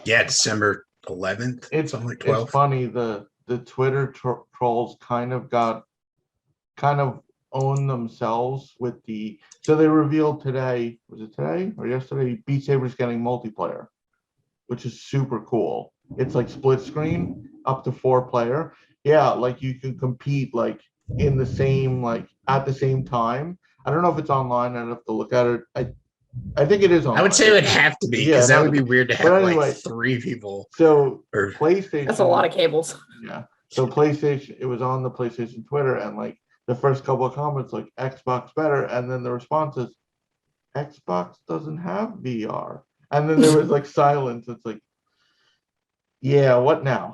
yeah, December 11th, It's something like it's 12th. funny, the Twitter trolls kind of own themselves with so they revealed today, was it today or yesterday, Beat Saber's getting multiplayer, which is super cool. It's like split screen up to 4-player. Yeah, like you can compete like in the same, like at the same time. I don't know if it's online. I'd have to look at it. I think it is online. I would say it would have to be, Yeah, because it that has would to be be. weird to But have anyway, like 3 people. So Or PlayStation. That's a lot of cables. Yeah. So PlayStation, it was on the PlayStation Twitter, and like the first couple of comments, like Xbox better, and then the response is Xbox doesn't have VR, and then there was like silence. It's like, yeah, what now?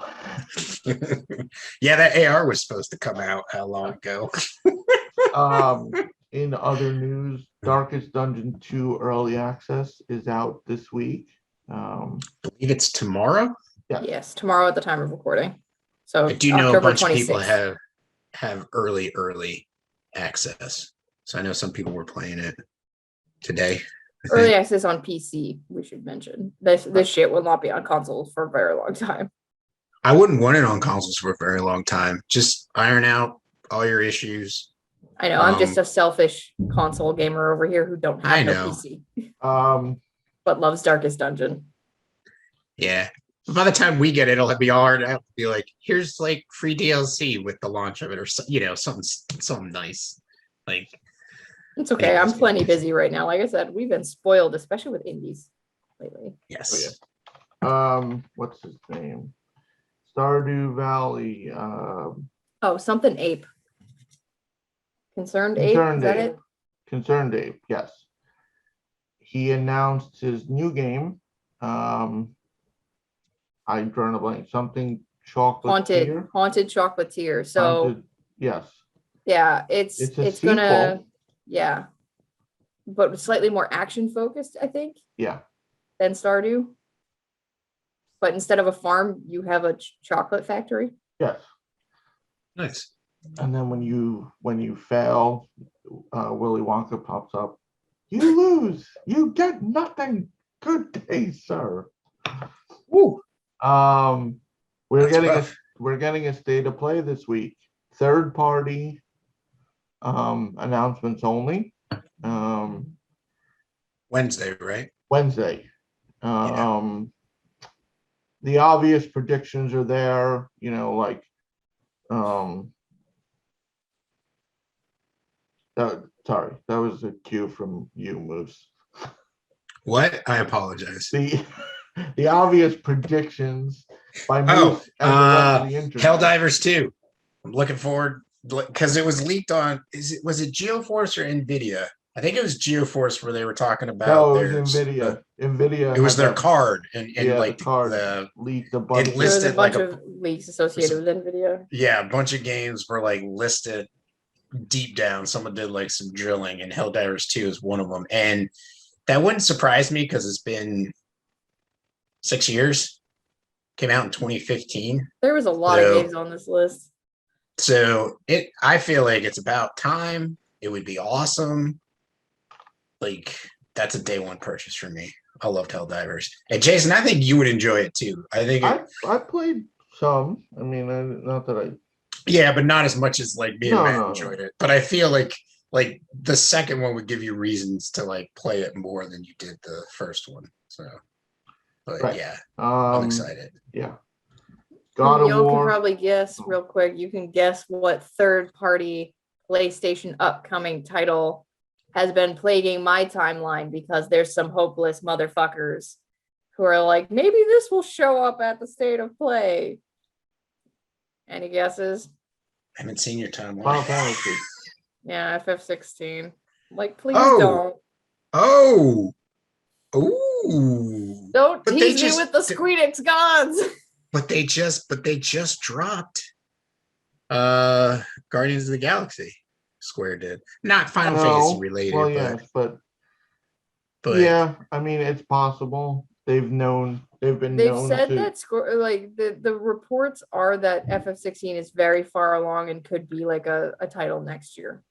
yeah, that AR was supposed to come out how long ago? In other news, Darkest Dungeon 2 early access is out this week. I believe it's tomorrow. Yeah. Yes, tomorrow at the time of recording. So I do know October a bunch 26th. of people have early access. So I know some people were playing it today. I Early think. access on PC, we should mention. This shit will not be on consoles for a very long time. I wouldn't want it on consoles for a very long time. Just iron out all your issues. I know, I'm just a selfish console gamer over here who don't I have no know. PC, Um, but loves Darkest Dungeon. Yeah. By the time we get it, it'll be hard to be like, here's like free DLC with the launch of it, or something nice. Like, It's okay. I'm plenty busy right now. Like I said, we've been spoiled, especially with indies lately. yes. what's his name? Stardew Valley. Oh, something ape. Concerned ape? Concerned Is that Ape. it? Concerned Ape, yes. He announced his new game. I'm drawing a blank. Something chocolate. Haunted chocolatier. So Yes. yeah, it's It's a gonna sequel. yeah, but slightly more action focused, I think, Yeah. than Stardew. But instead of a farm, you have a chocolate factory. Yes. Nice. And then when you fail, Willy Wonka pops up. You lose. You get nothing. Good day, sir. Woo. We're That's getting rough. we're getting a state of play this week. Third party announcements only. Wednesday, right? Wednesday. Yeah. The obvious predictions are there, like sorry, that was a cue from you, Moose. What? I apologize. The obvious predictions by Moose and the rest of the internet. Helldivers 2. I'm looking forward, because it was leaked on, was it GeoForce or NVIDIA? I think it was GeoForce where they were talking about No, it was NVIDIA. NVIDIA. It was had their card, and the card leaked a bunch. it There was a listed bunch like of leaks associated with NVIDIA. a bunch of games were like listed deep down. Someone did like some drilling, and Helldivers 2 is one of them. And that wouldn't surprise me because it's been 6 years. Came out in 2015. There was a lot of games on this list. So I feel like it's about time. It would be awesome. Like, that's a day one purchase for me. I loved Helldivers. And Jason, I think you would enjoy it too. I think I played some. I mean, not that I. Yeah, but not as much as like me and No, Matt no, enjoyed it. But I feel like the second one would give you reasons to like play it more than you did the first one. So, but Right. yeah, I'm excited. Yeah. God of Y'all can War. probably guess real quick. You can guess what third-party PlayStation upcoming title has been plaguing my timeline, because there's some hopeless motherfuckers who are like, maybe this will show up at the state of play. Any guesses? I haven't seen your Final timeline. Fantasy. Yeah, FF16. Like, please Oh. don't. Ooh. Don't But they tease me just- with the Squeenix gods. But they just dropped Guardians of the Galaxy. Square did. Not Final No, Fantasy related, well, but yes, but but yeah, I mean, it's possible. They've been They've known said to. that the reports are that FF16 is very far along and could be like a title next year.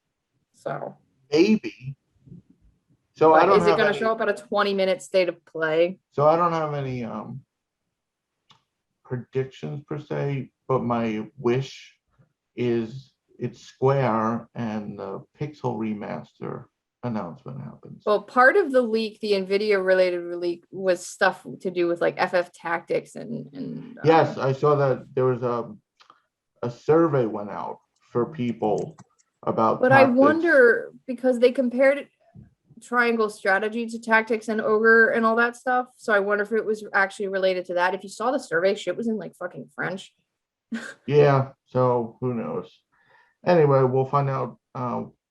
So Maybe. So I but don't is it have going to any. show up at a 20-minute state of play? So I don't have any predictions per se, but my wish is it's Square and the Pixel remaster announcement happens. Well, part of the leak, the NVIDIA related leak, was stuff to do with like FF Tactics and Yes, I saw that there was a survey went out for people about but I tactics. wonder because they compared Triangle Strategy to Tactics and Ogre and all that stuff. So I wonder if it was actually related to that. If you saw the survey, shit was in like fucking French. Yeah, so who knows? Anyway, we'll find out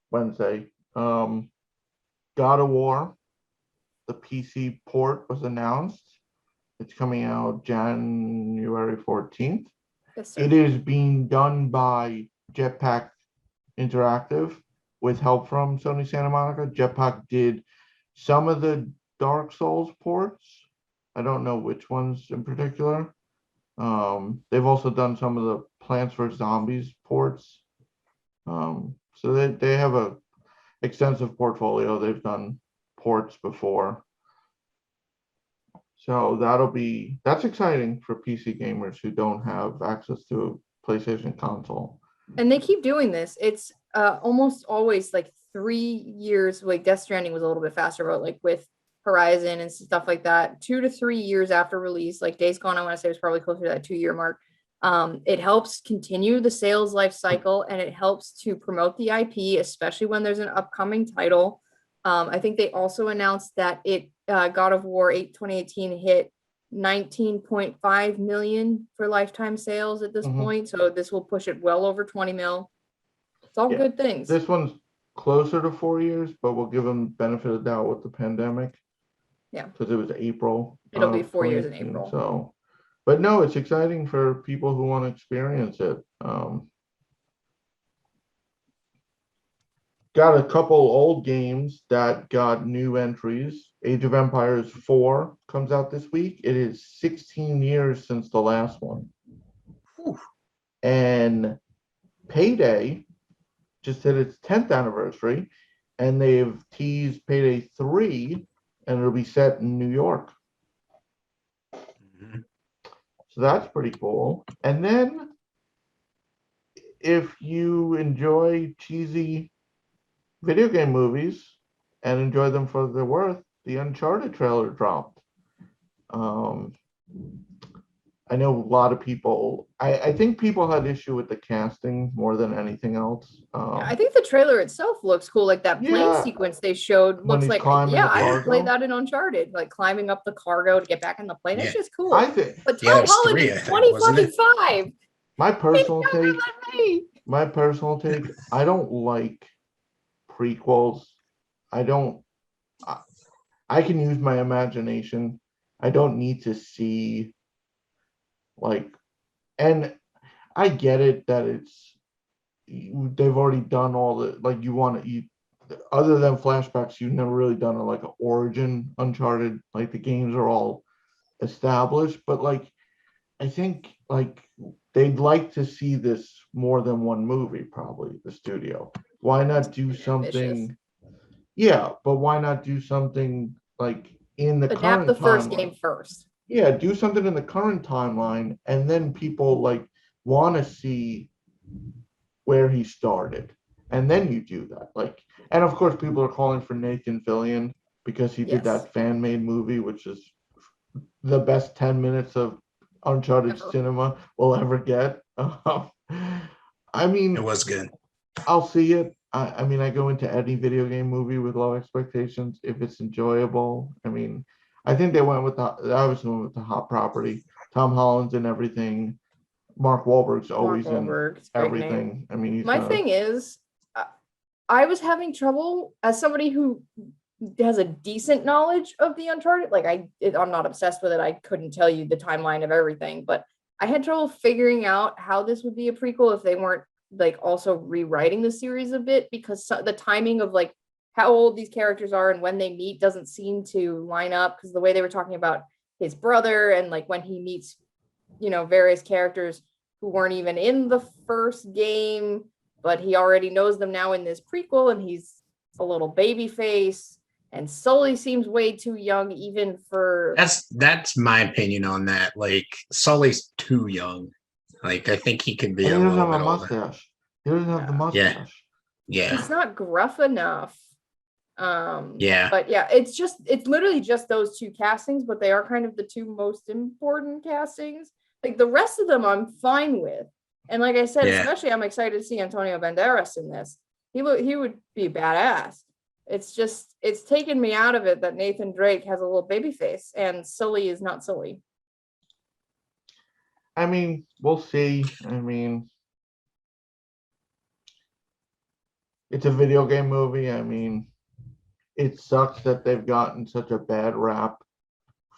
Wednesday. God of War, the PC port was announced. It's coming out January 14th. Yes, sir. It is being done by Jetpack Interactive with help from Sony Santa Monica. Jetpack did some of the Dark Souls ports. I don't know which ones in particular. They've also done some of the Plants vs. Zombies ports. So they have a extensive portfolio. They've done ports before. So that's exciting for PC gamers who don't have access to a PlayStation console. And they keep doing this. It's almost always like 3 years. Like Death Stranding was a little bit faster, but like with Horizon and stuff like that, 2 to 3 years after release, like Days Gone, I want to say was probably closer to that 2-year mark. It helps continue the sales life cycle and it helps to promote the IP, especially when there's an upcoming title. I think they also announced that God of War 2018 hit 19.5 million for lifetime sales at this point. So this will push it well over 20 mil. It's all good things. This one's closer to 4 years, but we'll give them benefit of doubt with the pandemic. Yeah. Because it was April. It'll be 4 years in April. So, but no, it's exciting for people who want to experience it. Got a couple old games that got new entries. Age of Empires 4 comes out this week. It is 16 years since the last one. Whew. And Payday just hit its 10th anniversary, and they've teased Payday 3, and it'll be set in New York. Mhm. So that's pretty cool. And then if you enjoy cheesy video game movies and enjoy them for their worth, the Uncharted trailer dropped. I know a lot of people, I think people had issue with the casting more than anything else. I think the trailer itself looks cool. Like that plane Yeah. sequence they showed When looks he's like, climbing yeah, the I would cargo. play that in Uncharted, like climbing up the cargo to get back in the plane. It's Yeah. just cool. I think But Yeah, Tom there's Holland 3, I is think, 20 wasn't fucking it? 5. my personal He's younger take, than me. I don't like prequels. I can use my imagination. I don't need to see and I get it that they've already done all the, other than flashbacks, you've never really done an origin Uncharted, like the games are all established, but I think they'd like to see this more than one movie, probably the studio. Why not do something? Yeah, but why not do something in the Adapt current the first timeline? game first. Yeah, do something in the current timeline, and then people want to see where he started, and then you do that. And of course, people are calling for Nathan Fillion because he did Yes. that fan-made movie, which is the best 10 minutes of Uncharted Ever. cinema we'll ever get. I mean, It was good. I'll see it. I mean, I go into any video game movie with low expectations if it's enjoyable. I mean, I think they went with the hot property. Tom Holland's in everything. Mark Wahlberg's always Mark Wahlberg, it's in a great everything. name. I mean, he's My thing is, I was having trouble as somebody who has a decent knowledge of the Uncharted. I'm not obsessed with it. I couldn't tell you the timeline of everything, but I had trouble figuring out how this would be a prequel if they weren't like also rewriting the series a bit, because the timing of like how old these characters are and when they meet doesn't seem to line up, because the way they were talking about his brother and like when he meets, you know, various characters who weren't even in the first game, but he already knows them now in this prequel, and he's a little baby face. And Sully seems way too young, even for. That's my opinion on that. Like Sully's too young. Like I think he could be And a he doesn't little have bit a older. mustache. He doesn't have the mustache. Yeah. He's not gruff enough. Yeah. But yeah, it's literally just those two castings, but they are kind of the two most important castings. Like the rest of them, I'm fine with. And like I said, Yeah. especially I'm excited to see Antonio Banderas in this. He would be badass. It's taken me out of it that Nathan Drake has a little baby face and Sully is not Sully. I mean, we'll see. I mean, it's a video game movie. I mean, it sucks that they've gotten such a bad rap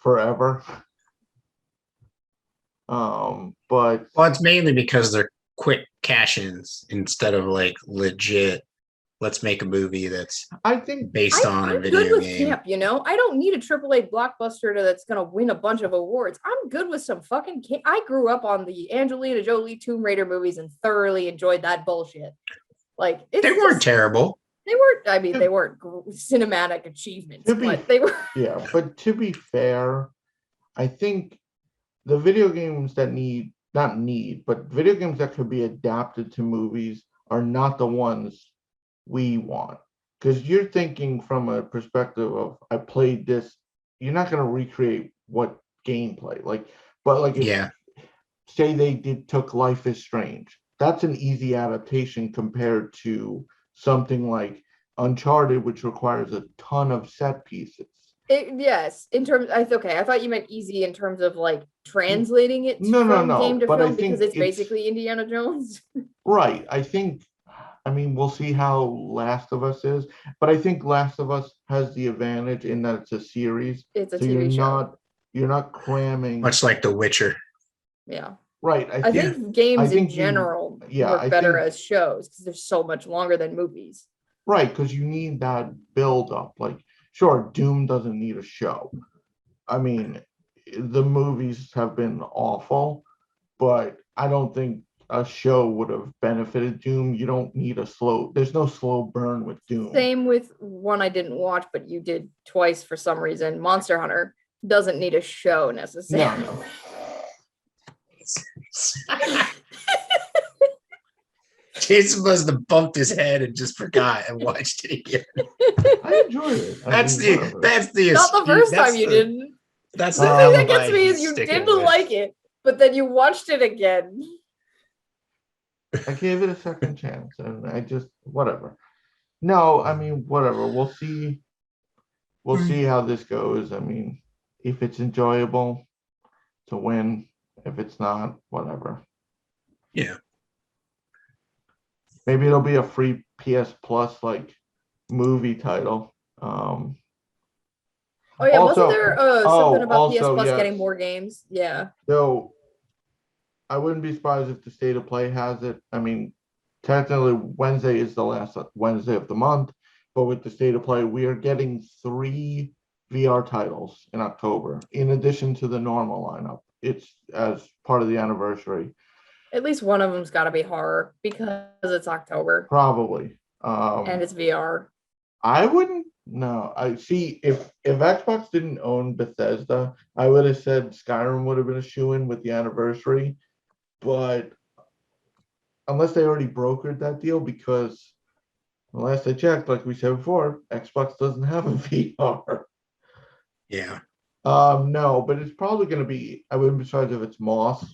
forever. But Well, it's mainly because they're quick cash-ins instead of like legit. Let's make a movie that's I think based on a I'm video good with game. camp, you know? I don't need a AAA blockbuster that's going to win a bunch of awards. I'm good with some fucking camp. I grew up on the Angelina Jolie Tomb Raider movies and thoroughly enjoyed that bullshit. Like, They weren't terrible. They weren't, I mean, they weren't cinematic achievements, but they were. Yeah, but to be fair, I think the video games that but video games that could be adapted to movies are not the ones we want. Because you're thinking from a perspective of, I played this, you're not going to recreate what gameplay, like, but like, say they took Life is Strange. That's an easy adaptation compared to something like Uncharted, which requires a ton of set pieces. Yes, in terms, I thought you meant easy in terms of like translating it from game to film, because it's basically Indiana Jones. Right. I mean, we'll see how Last of Us is, but I think Last of Us has the advantage in that it's a series. It's a TV show. You're not cramming. Much like The Witcher. Yeah. Right. I think games in general work better as shows because they're so much longer than movies. Right, because you need that build up. Like, sure, Doom doesn't need a show. I mean, the movies have been awful, but I don't think a show would have benefited Doom. You don't need there's no slow burn with Doom. Same with one I didn't watch, but you did twice for some reason. Monster Hunter doesn't need a show necessarily. No. Jason must have bumped his head and just forgot and watched it again. I enjoyed it. That's the not the first time you didn't. That's the thing that gets me is you didn't like it, but then you watched it again. I gave it a second chance, and I just whatever. No, I mean whatever. We'll see. We'll see how this goes. I mean, if it's enjoyable, to win. If it's not, whatever. Yeah. Maybe it'll be a free PS Plus like movie title. Oh yeah, wasn't there something about PS Plus getting more games? Yeah. So I wouldn't be surprised if the State of Play has it. I mean, technically Wednesday is the last Wednesday of the month, but with the State of Play, we are getting 3 VR titles in October, in addition to the normal lineup. It's as part of the anniversary. At least one of them's got to be horror because it's October. Probably. And it's VR. I wouldn't. No, I see. If Xbox didn't own Bethesda, I would have said Skyrim would have been a shoo-in with the anniversary. But unless they already brokered that deal, because last I checked, like we said before, Xbox doesn't have a VR. Yeah. No, but it's probably going to be. I wouldn't be surprised if it's Moss.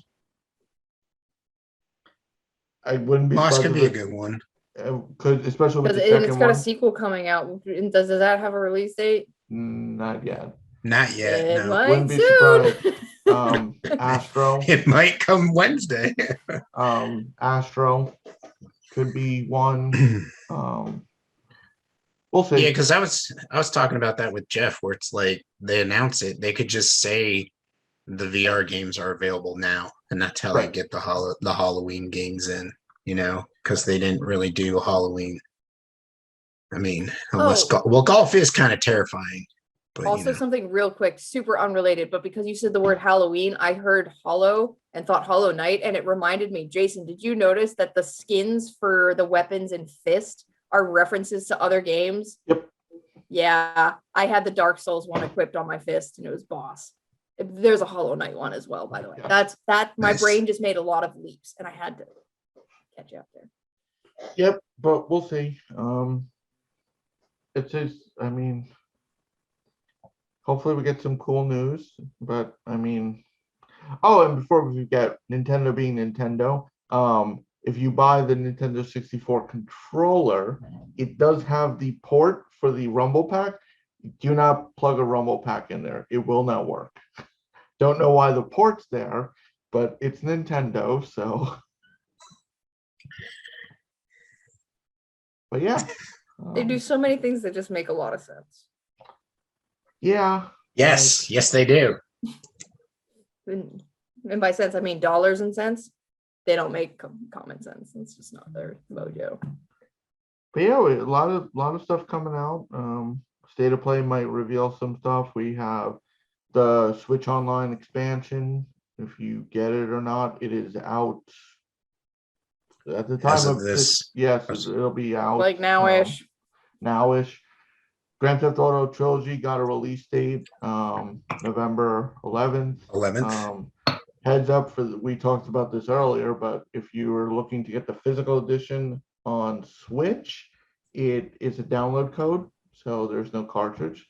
I wouldn't be. Moss could be a good one. Especially with the and it's second got one. a sequel coming out. Does that have a release date? Not yet. Not yet. It No. might Wouldn't be soon. surprised. Astro. It might come Wednesday. Astro could be one. We'll see. Yeah, because I was talking about that with Jeff, where it's like they announce it, they could just say the VR games are available now, and that's how they get the Halloween games in. because they didn't really do Halloween. I mean, unless golf is kind of terrifying. But, also, something real quick, super unrelated, but because you said the word Halloween, I heard Hollow and thought Hollow Knight, and it reminded me, Jason, did you notice that the skins for the weapons in Fist are references to other games? Yep. Yeah, I had the Dark Souls one equipped on my Fist, and it was boss. There's a Hollow Knight one as well, by the way. Yeah. My Nice. brain just made a lot of leaps, and I had to catch you up there. Yep, but we'll see. It's just, hopefully we get some cool news, but and before we forget, Nintendo being Nintendo, if you buy the Nintendo 64 controller, it does have the port for the Rumble Pack. Do not plug a Rumble Pack in there. It will not work. Don't know why the port's there, but it's Nintendo, so. But yeah. They do so many things that just make a lot of sense. Yeah. yes, they do. And by sense, I mean dollars and cents. They don't make common sense. It's just not their mojo. But yeah, a lot of stuff coming out. State of Play might reveal some stuff. We have the Switch Online expansion. If you get it or not, it is out at the time As of of this. Yes, it'll be out Like now-ish. Nowish. Grand Theft Auto Trilogy got a release date, November 11th. 11th. Heads up we talked about this earlier, but if you are looking to get the physical edition on Switch, it is a download code, so there's no cartridge.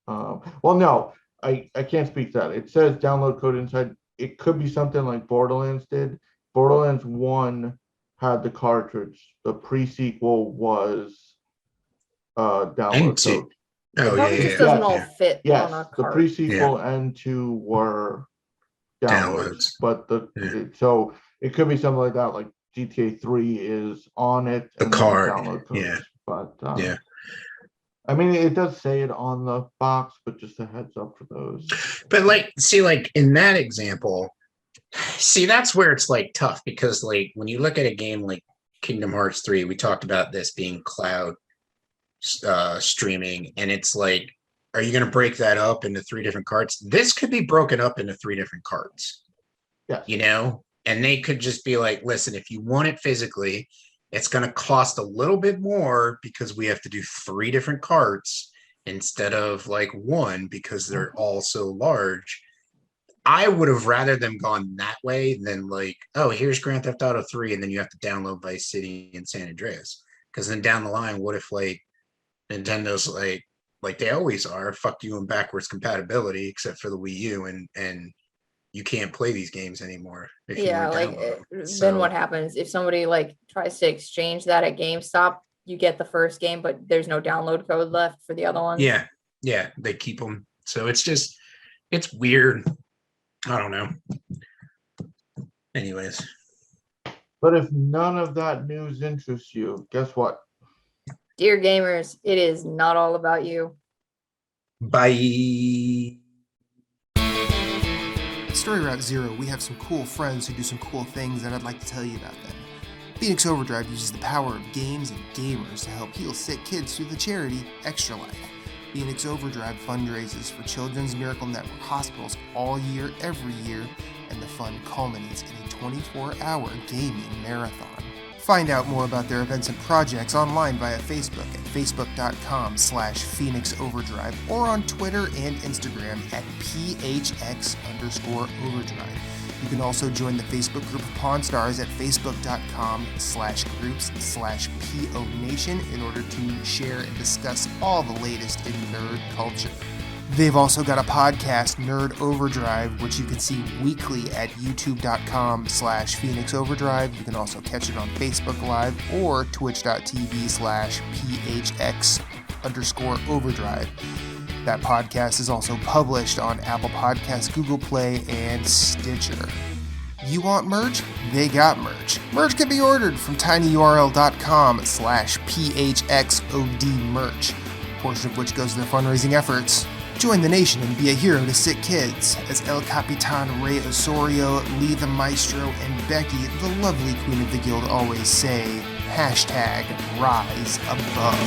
No, I can't speak to that. It says download code inside. It could be something like Borderlands did. Borderlands 1 had the cartridge. The pre-sequel was download code. Oh, Probably yeah. just doesn't all fit Yes, on a the card. pre-sequel and 2 were downloads. But so it could be something like that, like GTA 3 is on it. The and then card, download codes. yeah. But Yeah. it does say it on the box, but just a heads up for those. But in that example, that's where it's tough, because when you look at a game like Kingdom Hearts 3, we talked about this being cloud streaming, and it's are you going to break that up into 3 different carts? This could be broken up into 3 different carts. Yeah. And they could just be listen, if you want it physically, it's going to cost a little bit more because we have to do 3 different carts instead of 1, because they're all so large. I would have rather them gone that way than here's Grand Theft Auto 3, and then you have to download Vice City and San Andreas. Because then down the line, what if Nintendo's like they always are, fuck you and backwards compatibility, except for the Wii U, and you can't play these games anymore. If you Yeah, want to download them. then what happens if somebody tries to exchange that at GameStop? You get the first game, but there's no download code left for the other ones. Yeah, they keep them. So it's weird. I don't know. Anyways. But if none of that news interests you, guess what? Dear gamers, it is not all about you. Bye. At Story Route Zero, we have some cool friends who do some cool things, and I'd like to tell you about them. Phoenix Overdrive uses the power of games and gamers to help heal sick kids through the charity Extra Life. Phoenix Overdrive fundraises for Children's Miracle Network hospitals all year, every year, and the fund culminates in a 24-hour gaming marathon. Find out more about their events and projects online via Facebook at facebook.com/Phoenix Overdrive or on Twitter and Instagram at PHX_Overdrive. You can also join the Facebook group of Pawn Stars at facebook.com/groups/PO Nation in order to share and discuss all the latest in nerd culture. They've also got a podcast, Nerd Overdrive, which you can see weekly at youtube.com/Phoenix Overdrive. You can also catch it on Facebook Live or twitch.tv/PHX_Overdrive. That podcast is also published on Apple Podcasts, Google Play, and Stitcher. You want merch? They got merch. Merch can be ordered from tinyurl.com/PHXOD merch, a portion of which goes to their fundraising efforts. Join the nation and be a hero to sick kids as El Capitan Ray Osorio, Lee the Maestro, and Becky, the lovely queen of the guild, always say, #Rise Above.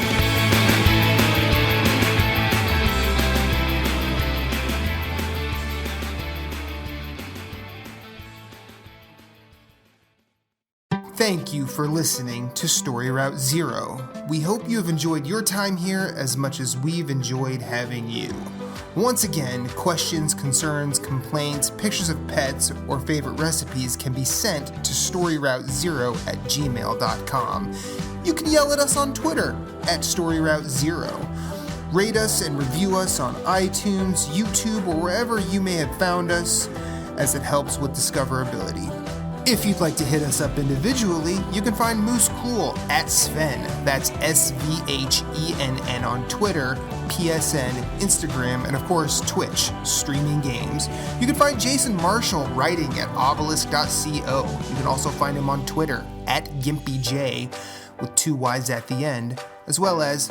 Thank you for listening to Story Route Zero. We hope you have enjoyed your time here as much as we've enjoyed having you. Once again, questions, concerns, complaints, pictures of pets, or favorite recipes can be sent to storyroute0@gmail.com. You can yell at us on Twitter @StoryRoute0. Rate us and review us on iTunes, YouTube, or wherever you may have found us, as it helps with discoverability. If you'd like to hit us up individually, you can find Moose Cool @Sven, that's SVHENN on Twitter, PSN, Instagram, and of course Twitch, streaming games. You can find Jason Marshall writing at obelisk.co. You can also find him on Twitter @GimpyJ with 2 Y's at the end, as well as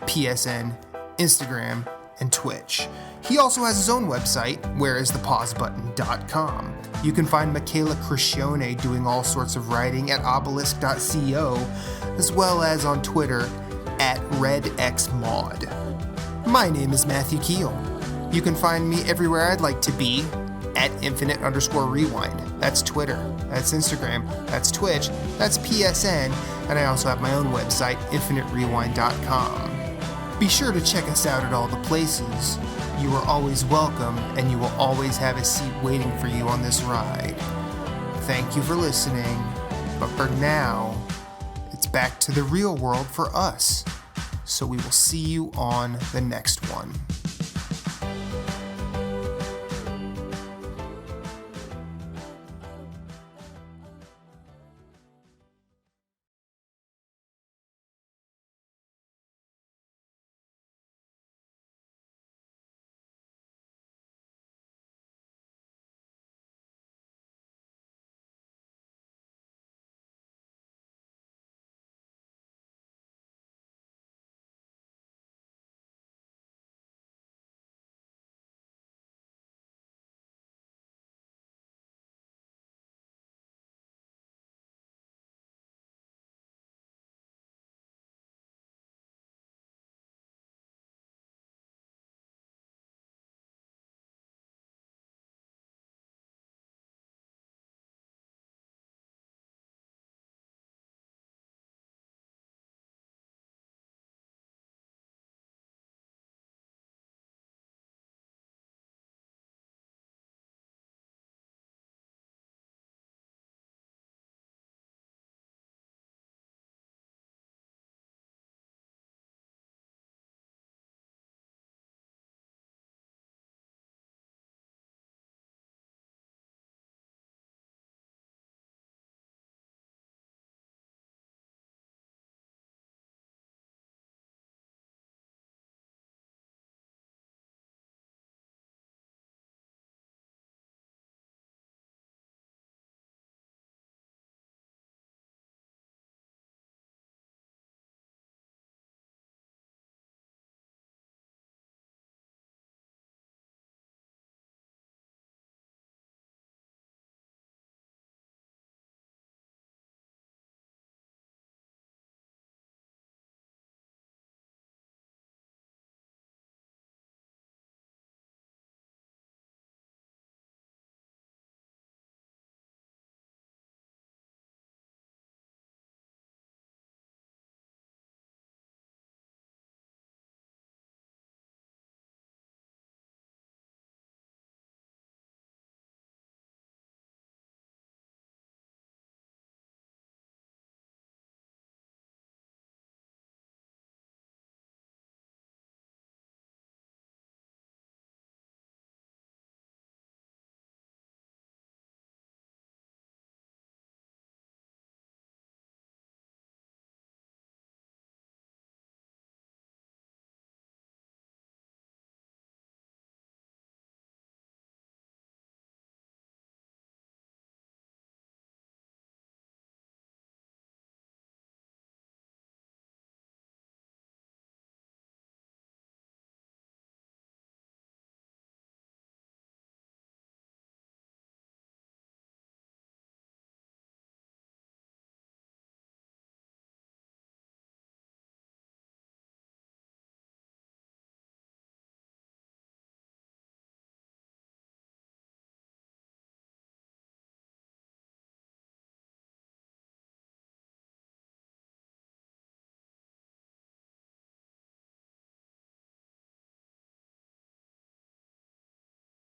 PSN, Instagram, and Twitch. He also has his own website, whereisthepausebutton.com. You can find Michaela Crescione doing all sorts of writing at obelisk.co, as well as on Twitter @RedXMaud. My name is Matthew Keel. You can find me everywhere I'd like to be @infinite_rewind. That's Twitter, that's Instagram, that's Twitch, that's PSN, and I also have my own website, infiniterewind.com. Be sure to check us out at all the places. You are always welcome, and you will always have a seat waiting for you on this ride. Thank you for listening, but for now, it's back to the real world for us. So we will see you on the next one.